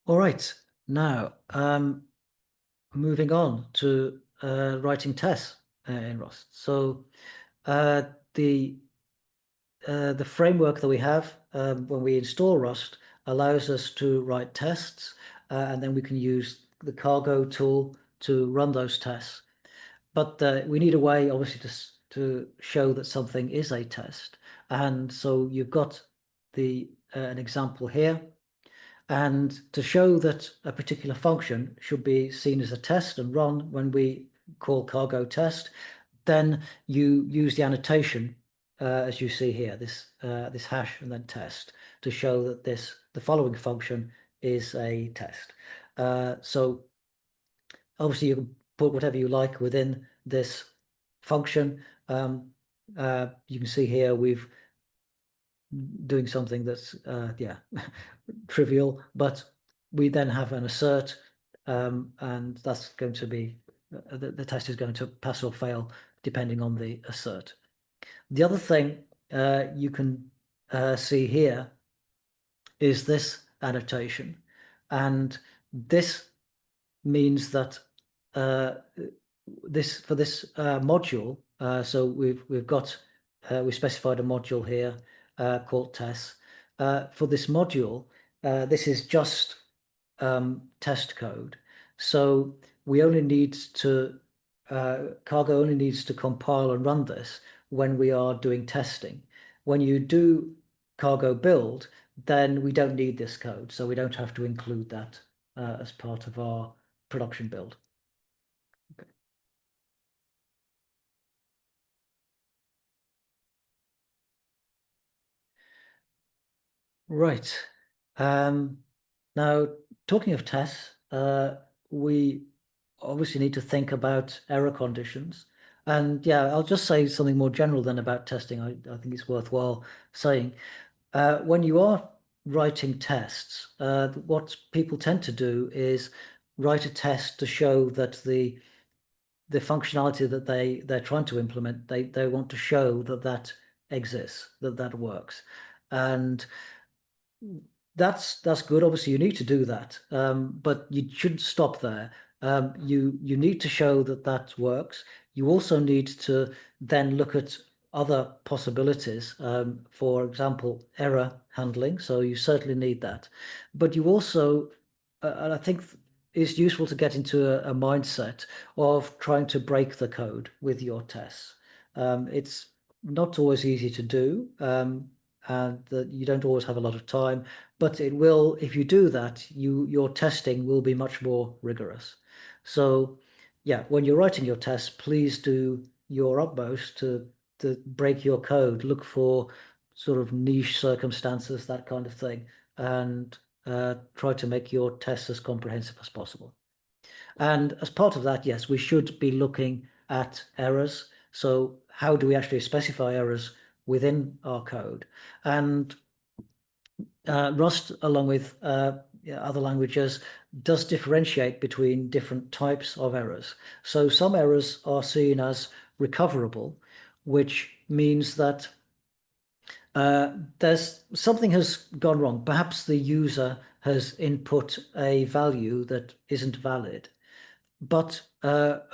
All right. Now, moving on to writing tests in Rust. So uh, the the framework that we have when we install Rust allows us to write tests, and then we can use the cargo tool to run those tests. But we need a way, obviously, to show that something is a test. And so you've got the an example here. And to show that a particular function should be seen as a test and run when we call cargo test, then you use the annotation as you see here, this hash and then test to show that the following function is a test. So obviously you can put whatever you like within this function. You can see here we've doing something that's yeah trivial, but we then have an assert, and that's going to be the test is going to pass or fail depending on the assert. The other thing you can see here is this annotation, and this means that uh, this for this module. So we've got we specified a module here called tests. For this module, this is just test code. So we only need to Cargo only needs to compile and run this when we are doing testing. When you do Cargo build, then we don't need this code, so we don't have to include that as part of our production build. Right. Um, Now, talking of tests, we obviously need to think about error conditions. And yeah, I'll just say something more general than about testing. I think it's worthwhile saying. When you are writing tests, what people tend to do is write a test to show that the functionality that they're trying to implement, they want to show that that exists, that that works. And that's good. Obviously, you need to do that, but you shouldn't stop there. You need to show that that works. You also need to then look at other possibilities. For example, error handling. So you certainly need that, but you also, and I think it's useful to get into a mindset of trying to break the code with your tests. It's not always easy to do. And that you don't always have a lot of time, but it will, if you do that, your testing will be much more rigorous. So yeah, when you're writing your tests, please do your utmost to break your code, look for sort of niche circumstances, that kind of thing, and try to make your tests as comprehensive as possible. And as part of that, yes, we should be looking at errors. So how do we actually specify errors within our code? And Rust, along with yeah, other languages, does differentiate between different types of errors. So some errors are seen as recoverable, which means that there's something has gone wrong. Perhaps the user has input a value that isn't valid. But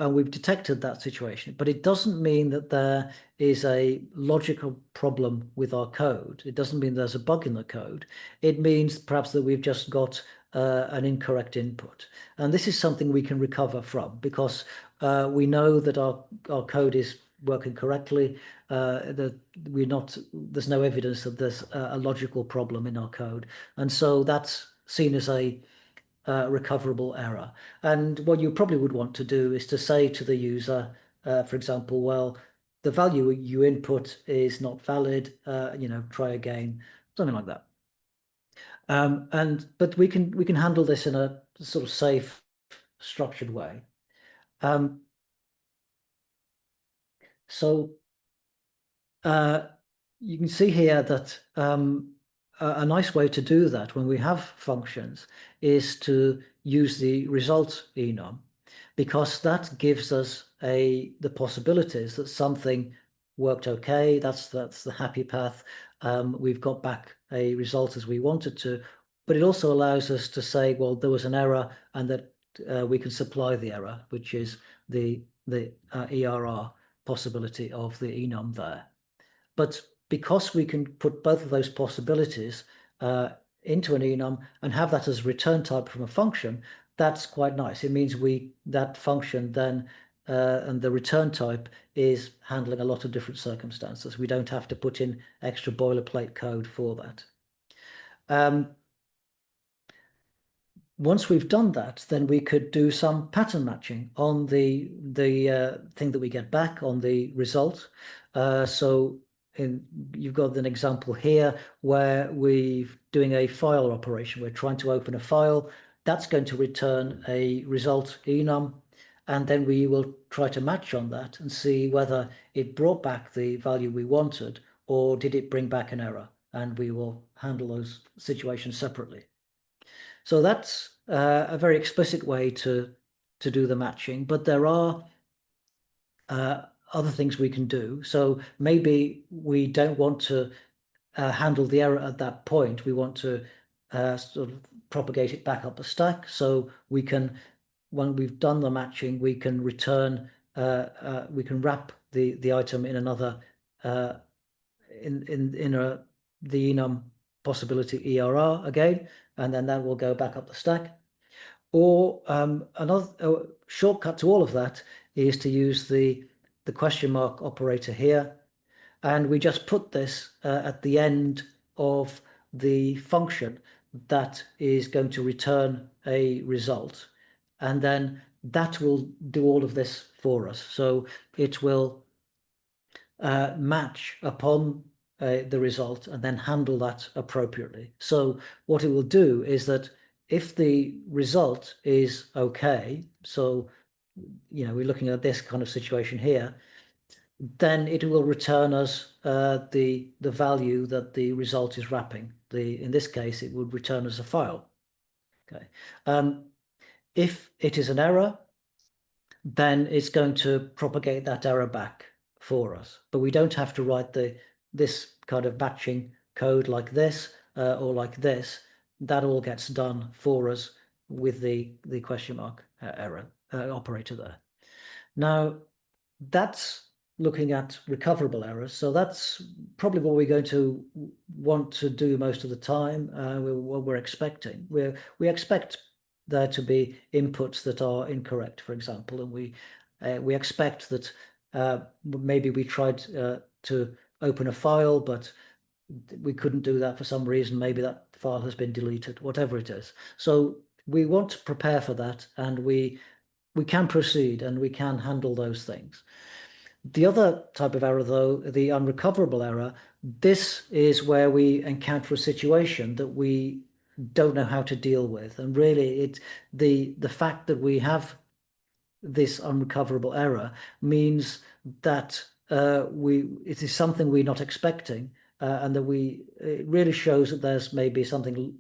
we've detected that situation. But it doesn't mean that there is a logical problem with our code. It doesn't mean there's a bug in the code. It means perhaps that we've just got an incorrect input. And this is something we can recover from because we know that our code is working correctly. That there's no evidence that there's a logical problem in our code. And so that's seen as a recoverable error. And what you probably would want to do is to say to the user, for example, well, the value you input is not valid, try again, something like that. And but we can handle this in a sort of safe, structured way. Um, so Uh, you can see here that a nice way to do that when we have functions is to use the result enum because that gives us the possibilities that something worked okay. That's the happy path. We've got back a result as we wanted to, but it also allows us to say, well, there was an error, and that we can supply the error, which is the ERR possibility of the enum there. But because we can put both of those possibilities into an enum and have that as return type from a function, that's quite nice. It means that function then and the return type is handling a lot of different circumstances. We don't have to put in extra boilerplate code for that. Once we've done that, then we could do some pattern matching on the thing that we get back on the result. So you've got an example here where we're doing a file operation. We're trying to open a file. That's going to return a result enum, and then we will try to match on that and see whether it brought back the value we wanted or did it bring back an error, and we will handle those situations separately. So that's a very explicit way to do the matching, but there are other things we can do. So maybe we don't want to handle the error at that point. We want to sort of propagate it back up the stack. So we can, when we've done the matching, we can return, we can wrap the item in another in the enum possibility ERR again, and then that will go back up the stack. Or another shortcut to all of that is to use the question mark operator here, and we just put this at the end of the function that is going to return a result, and then that will do all of this for us. So it will match upon the result and then handle that appropriately. So what it will do is that if the result is okay, so we're looking at this kind of situation here, then it will return us the value that the result is wrapping. In this case, it would return us a file. Okay. If it is an error, then it's going to propagate that error back for us. But we don't have to write this kind of batching code like this or like this. That all gets done for us with the question mark error operator there. Now, that's looking at recoverable errors. So that's probably what we're going to want to do most of the time, what we're expecting. We expect there to be inputs that are incorrect, for example, and we expect that maybe we tried to open a file, but we couldn't do that for some reason. Maybe that file has been deleted, whatever it is. So we want to prepare for that, and we can proceed and we can handle those things. The other type of error, though, the unrecoverable error, this is where we encounter a situation that we don't know how to deal with. And really, the fact that we have this unrecoverable error means that it is something we're not expecting, and that it really shows that there's maybe something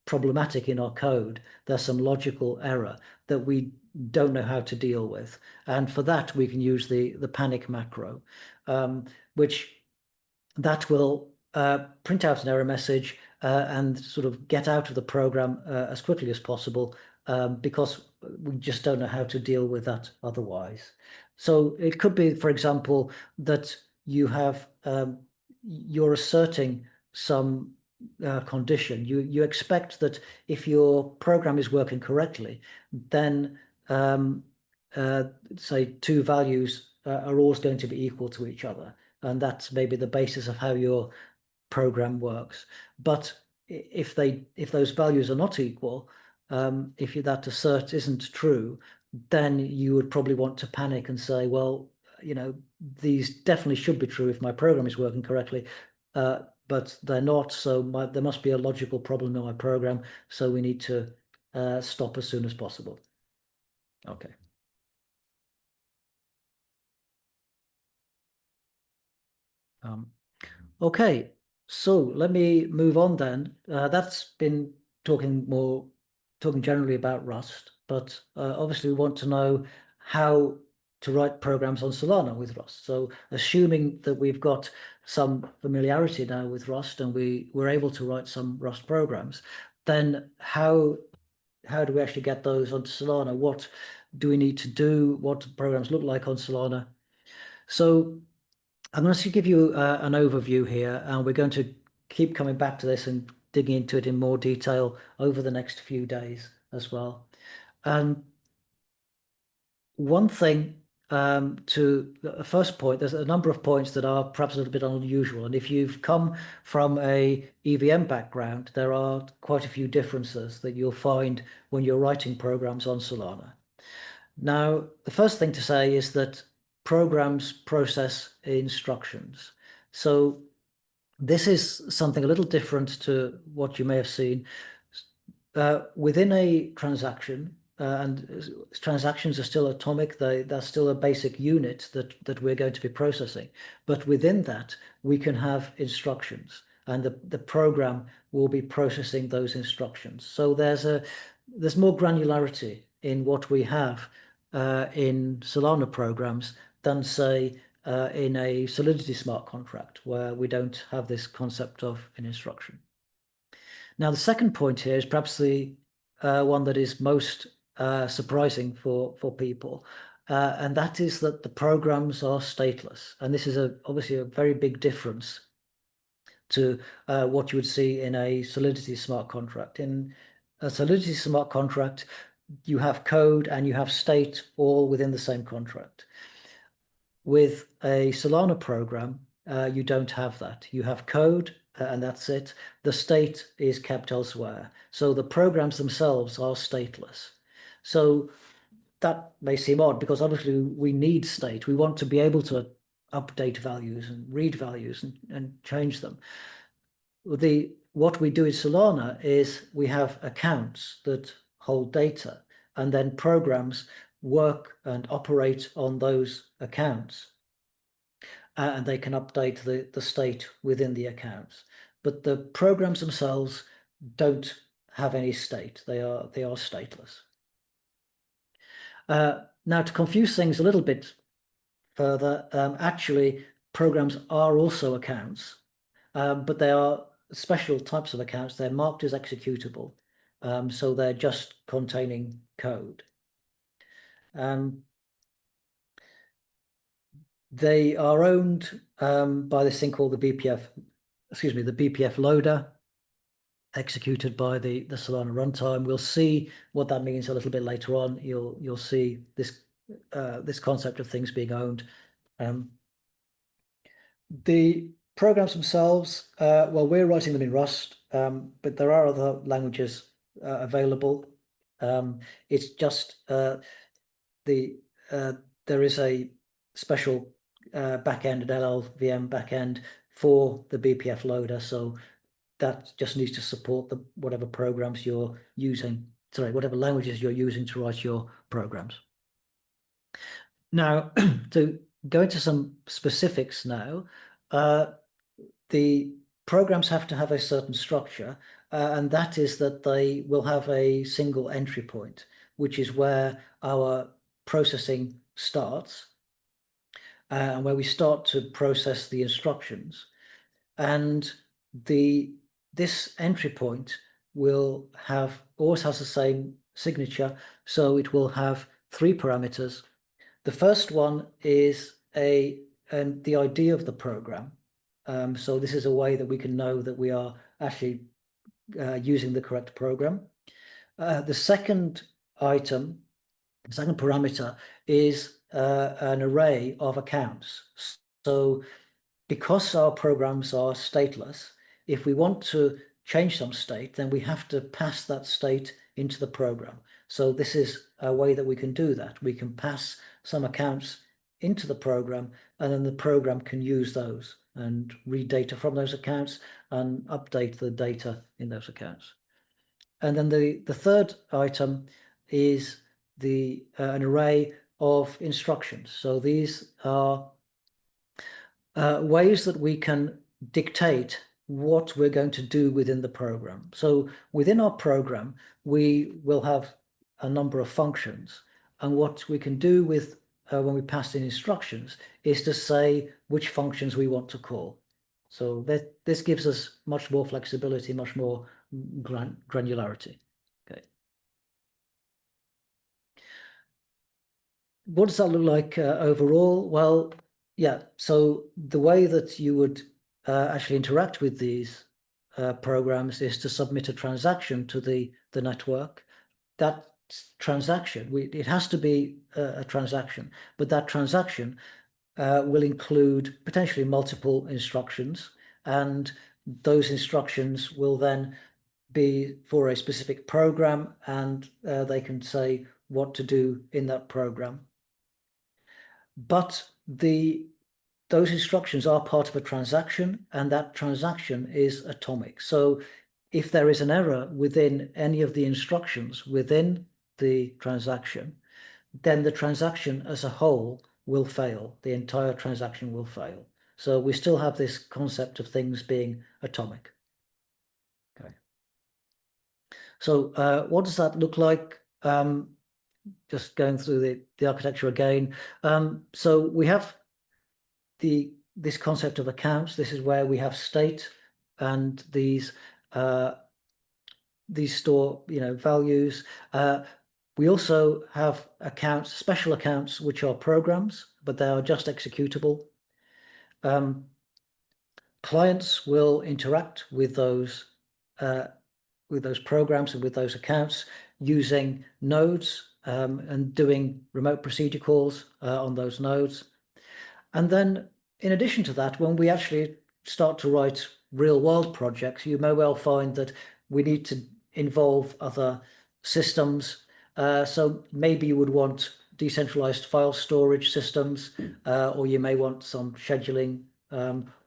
problematic in our code. There's some logical error that we don't know how to deal with. And for that, we can use the panic macro, which that will print out an error message and sort of get out of the program as quickly as possible, because we just don't know how to deal with that otherwise. So it could be, for example, that you're asserting some condition. You expect that if your program is working correctly, then say two values are always going to be equal to each other, and that's maybe the basis of how your program works. But if those values are not equal, if that assert isn't true, then you would probably want to panic and say, well, these definitely should be true if my program is working correctly, but they're not. So there must be a logical problem in my program. So we need to stop as soon as possible. Okay. Okay, so let me move on then. That's been talking generally about Rust, but obviously we want to know how to write programs on Solana with Rust. So assuming that we've got some familiarity now with Rust and we're able to write some Rust programs, then how do we actually get those onto Solana? What do we need to do? What do programs look like on Solana? So I'm going to give you an overview here, and we're going to keep coming back to this and digging into it in more detail over the next few days as well. And one thing to the first point, there's a number of points that are perhaps a little bit unusual. And if you've come from a EVM background, there are quite a few differences that you'll find when you're writing programs on Solana. Now, the first thing to say is that programs process instructions. So this is something a little different to what you may have seen. Within a transaction, and transactions are still atomic, that's still a basic unit that we're going to be processing. But within that, we can have instructions, and the program will be processing those instructions. So there's more granularity in what we have in Solana programs than, say, in a Solidity smart contract, where we don't have this concept of an instruction. Now, the second point here is perhaps the one that is most surprising for people, and that is that the programs are stateless. And this is obviously a very big difference to what you would see in a Solidity smart contract. In a Solidity smart contract, you have code and you have state all within the same contract. With a Solana program, you don't have that. You have code, and that's it. The state is kept elsewhere. So the programs themselves are stateless. So that may seem odd, because obviously we need state. We want to be able to update values and read values and change them. What we do in Solana is we have accounts that hold data, and then programs work and operate on those accounts. And they can update the state within the accounts. But the programs themselves don't have any state. They are stateless. Now, to confuse things a little bit further, actually, programs are also accounts, but they are special types of accounts. They're marked as executable, so they're just containing code. They are owned by this thing called the BPF loader, executed by the Solana runtime. We'll see what that means a little bit later on. You'll see this concept of things being owned. The programs themselves, well, we're writing them in Rust, but there are other languages available. It's just there is a special backend, an LLVM backend for the BPF loader, so that just needs to support whatever programs you're using. Sorry, whatever languages you're using to write your programs. Now, to go into some specifics now, the programs have to have a certain structure, and that is that they will have a single entry point, which is where our processing starts, and where we start to process the instructions. And this entry point will always has the same signature, so it will have 3 parameters. The first one is the ID of the program. So this is a way that we can know that we are actually using the correct program. The second item, the second parameter, is an array of accounts. So because our programs are stateless, if we want to change some state, then we have to pass that state into the program. So this is a way that we can do that. We can pass some accounts into the program, and then the program can use those and read data from those accounts and update the data in those accounts. And then the third item is an array of instructions. So these are ways that we can dictate what we're going to do within the program. So within our program, we will have a number of functions, and what we can do with when we pass in instructions is to say which functions we want to call. So this gives us much more flexibility, much more granularity. Okay. What does that look like overall? Well, yeah. So the way that you would actually interact with these programs is to submit a transaction to the network. That transaction, it has to be a transaction, but that transaction will include potentially multiple instructions, and those instructions will then be for a specific program, and they can say what to do in that program. But those instructions are part of a transaction, and that transaction is atomic. So if there is an error within any of the instructions within the transaction, then the transaction as a whole will fail. The entire transaction will fail. So we still have this concept of things being atomic. Okay. So what does that look like? Just going through the architecture again. So we have this concept of accounts. This is where we have state, and these store values. We also have accounts, special accounts, which are programs, but they are just executable. Clients will interact with those programs and with those accounts using nodes and doing remote procedure calls on those nodes. And then in addition to that, when we actually start to write real world projects, you may well find that we need to involve other systems. So maybe you would want decentralized file storage systems, or you may want some scheduling,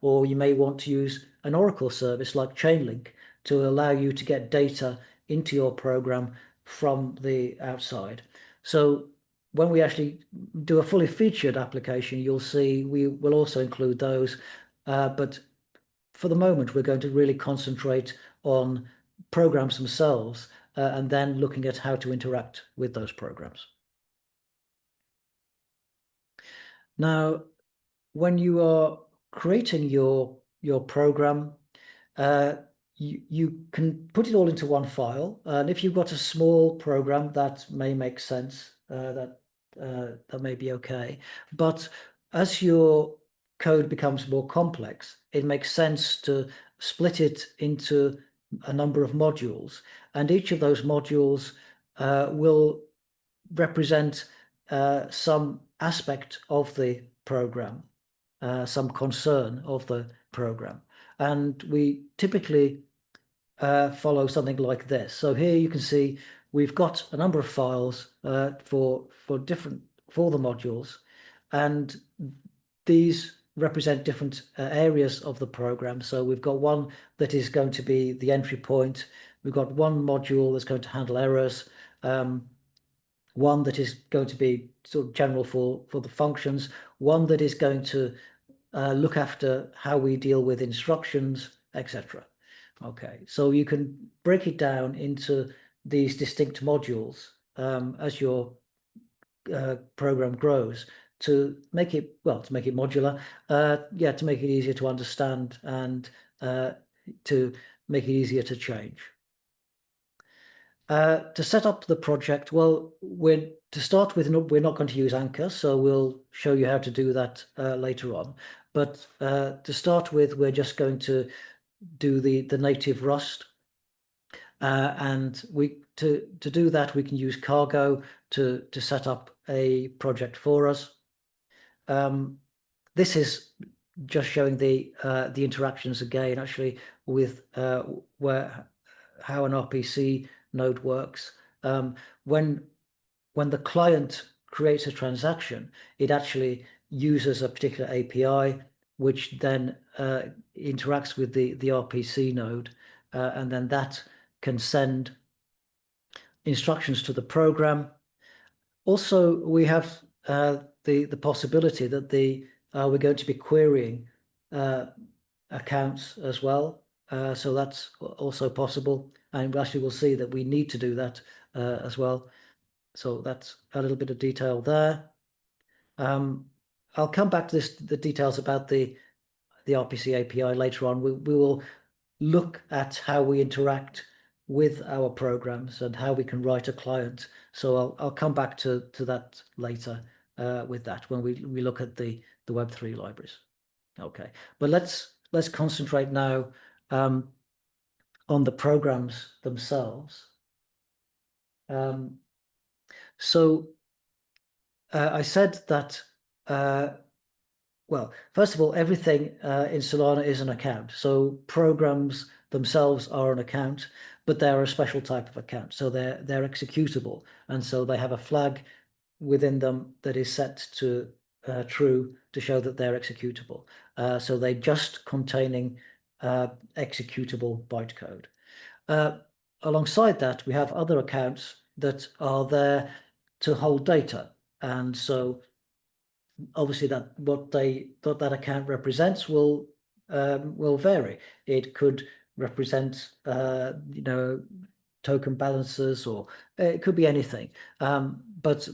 or you may want to use an Oracle service like Chainlink to allow you to get data into your program from the outside. So when we actually do a fully featured application, you'll see we will also include those. But for the moment, we're going to really concentrate on programs themselves and then looking at how to interact with those programs. Now, when you are creating your program, you can put it all into one file. And if you've got a small program, that may make sense. That may be okay. But as your code becomes more complex, it makes sense to split it into a number of modules, and each of those modules will represent some aspect of the program, some concern of the program. And we typically follow something like this. So here you can see we've got a number of files for the modules, and these represent different areas of the program. So we've got one that is going to be the entry point. We've got one module that's going to handle errors. One that is going to be sort of general for the functions. One that is going to look after how we deal with instructions, etc. Okay, so you can break it down into these distinct modules as your program grows to make it modular, to make it easier to understand and to make it easier to change. To set up the project, well, to start with, we're not going to use Anchor, so we'll show you how to do that later on. But to start with, we're just going to do the native Rust, and to do that we can use Cargo to set up a project for us. This is just showing the interactions again, actually, with how an RPC node works. When the client creates a transaction, it actually uses a particular API, which then interacts with the RPC node, and then that can send instructions to the program. Also, we have the possibility that we're going to be querying accounts as well. So that's also possible, and actually we'll see that we need to do that as well. So that's a little bit of detail there. I'll come back to the details about the RPC API later on. We will look at how we interact with our programs and how we can write a client. So I'll come back to that later with that when we look at the Web3 libraries. Okay, but let's concentrate now on the programs themselves. So I said that, well, first of all, everything in Solana is an account. So programs themselves are an account, but they're a special type of account. So they're executable. And so they have a flag within them that is set to true to show that they're executable. So they're just containing executable bytecode. Alongside that, we have other accounts that are there to hold data. And so obviously that what that account represents will vary. It could represent token balances, or it could be anything. But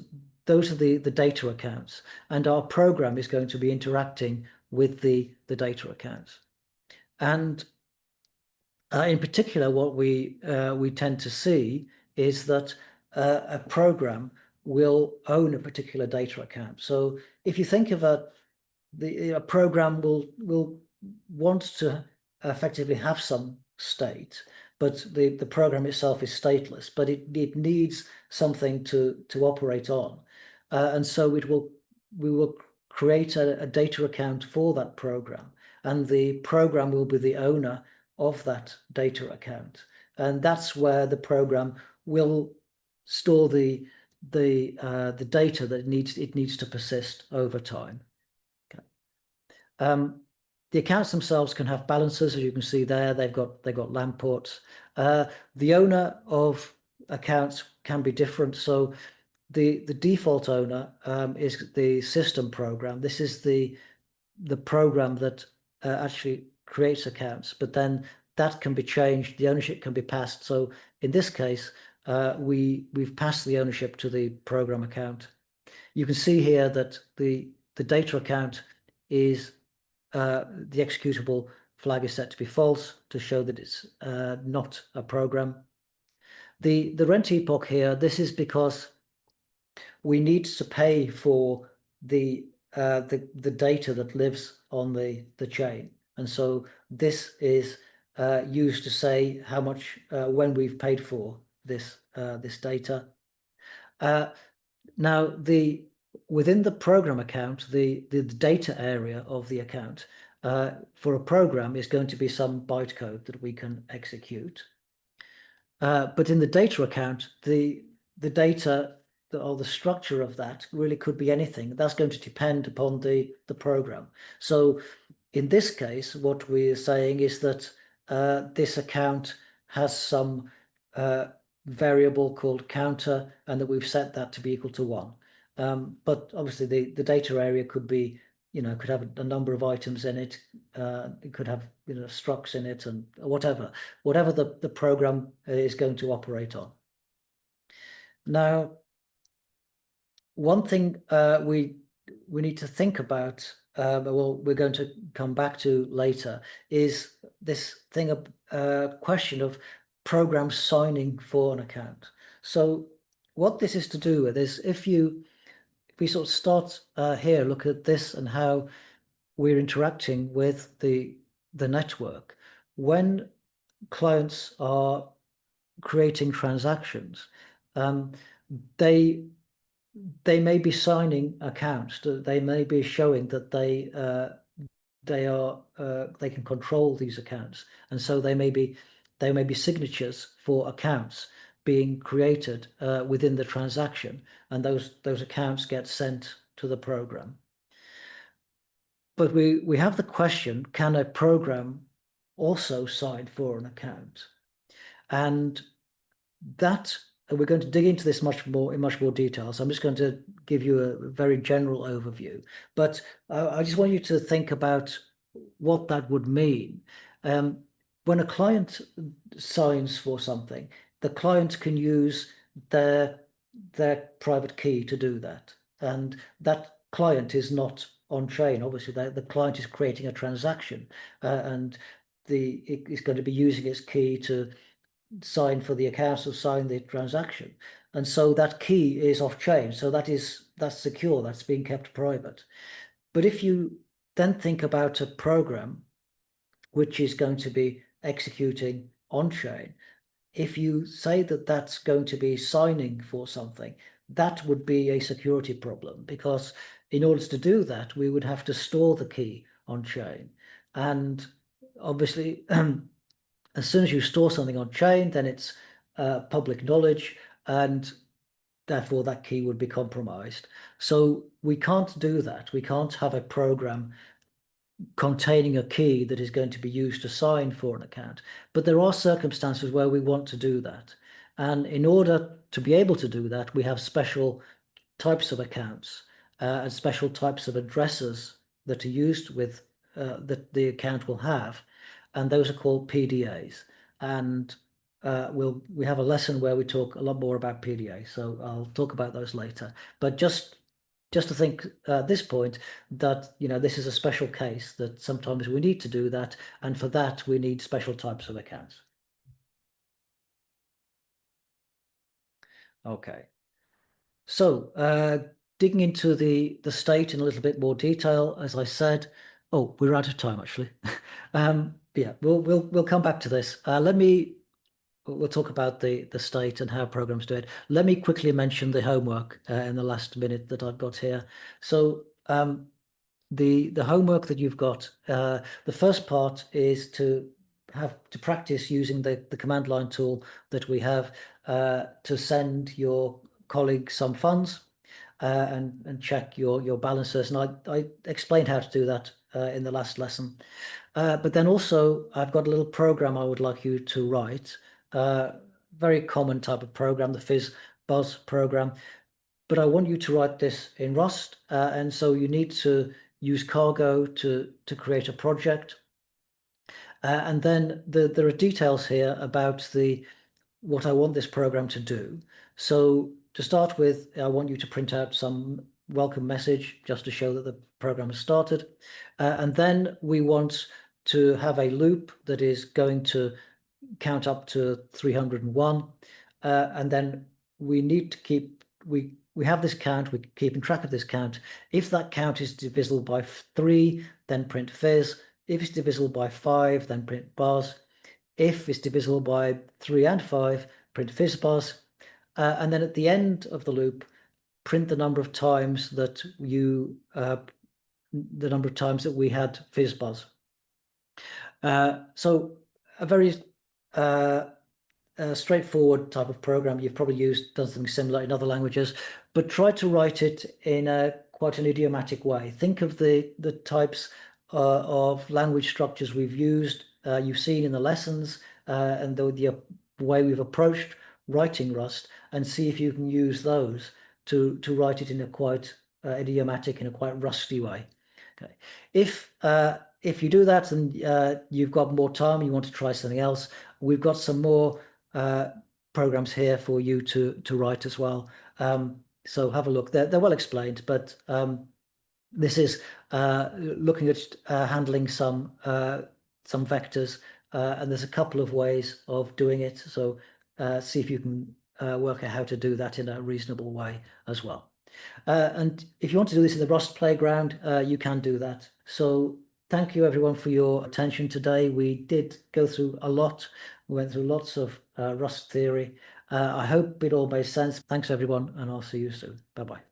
those are the data accounts, and our program is going to be interacting with the data accounts. And in particular, what we tend to see is that a program will own a particular data account. So if you think of a program will want to effectively have some state, but the program itself is stateless, but it needs something to operate on, and so we will create a data account for that program, and the program will be the owner of that data account, and that's where the program will store the data that it needs to persist over time. Okay. The accounts themselves can have balances, as you can see there. They've got LAN ports. The owner of accounts can be different. So the default owner is the system program. This is the program that actually creates accounts, but then that can be changed. The ownership can be passed. So in this case, we've passed the ownership to the program account. You can see here that the data account is the executable flag is set to be false to show that it's not a program. The rent epoch here, this is because we need to pay for the data that lives on the chain, and so this is used to say how much when we've paid for this data. Now within the program account, the data area of the account for a program is going to be some bytecode that we can execute. But in the data account, the data or the structure of that really could be anything. That's going to depend upon the program. So in this case, what we're saying is that this account has some variable called counter, and that we've set that to be equal to 1. But obviously the data area could be, could have a number of items in it. It could have, structs in it, and whatever the program is going to operate on. Now, one thing we need to think about, well, we're going to come back to later, is this thing of question of programs signing for an account. So what this is to do with is if we sort of start here, look at this and how we're interacting with the network. When clients are creating transactions, they may be signing accounts. They may be showing that they can control these accounts, and so they may be signatures for accounts being created within the transaction, and those accounts get sent to the program. But we have the question: can a program also sign for an account? And that we're going to dig into this in much more detail. So I'm just going to give you a very general overview, but I just want you to think about what that would mean. When a client signs for something, the client can use their private key to do that, and that client is not on chain. Obviously, the client is creating a transaction, and it is going to be using its key to sign for the accounts or sign the transaction. And so that key is off chain. So that's secure, that's being kept private. But if you then think about a program which is going to be executing on chain, if you say that that's going to be signing for something, that would be a security problem, because in order to do that, we would have to store the key on chain. And obviously, as soon as you store something on chain, then it's public knowledge, and therefore that key would be compromised. So we can't do that. We can't have a program containing a key that is going to be used to sign for an account. But there are circumstances where we want to do that. And in order to be able to do that, we have special types of accounts and special types of addresses that are used with that the account will have, and those are called PDAs. And we have a lesson where we talk a lot more about PDA, so I'll talk about those later. But just to think at this point that this is a special case that sometimes we need to do that, and for that we need special types of accounts. Okay. So, digging into the state in a little bit more detail, as I said. Oh, we're out of time actually. Yeah, we'll come back to this. We'll talk about the state and how programs do it. Let me quickly mention the homework in the last minute that I've got here. So, the homework that you've got, the first part is to have to practice using the command line tool that we have to send your colleague some funds and check your balances. And I explained how to do that in the last lesson. But then also I've got a little program I would like you to write. Very common type of program, the fizz buzz program. But I want you to write this in Rust, and so you need to use cargo to create a project. And then there are details here about what I want this program to do. So to start with, I want you to print out some welcome message just to show that the program has started. And then we want to have a loop that is going to count up to 301. And then we need to we have this count, we're keeping track of this count. If that count is divisible by 3, then print fizz. If it's divisible by 5, then print buzz. If it's divisible by 3 and 5, print fizz buzz. And then at the end of the loop, print the number of times that we had fizz buzz. So a very straightforward type of program. You've probably done something similar in other languages, but try to write it in quite an idiomatic way. Think of the types of language structures we've used, you've seen in the lessons, and the way we've approached writing Rust, and see if you can use those to write it in a quite idiomatic, in a quite rusty way. Okay. If you do that and you've got more time, you want to try something else, we've got some more programs here for you to write as well. So have a look. They're well explained, but this is looking at handling some vectors, and there's a couple of ways of doing it. So see if you can work out how to do that in a reasonable way as well. And if you want to do this in the Rust playground, you can do that. So thank you everyone for your attention today. We did go through a lot. We went through lots of Rust theory. I hope it all made sense. Thanks everyone, and I'll see you soon. Bye-bye.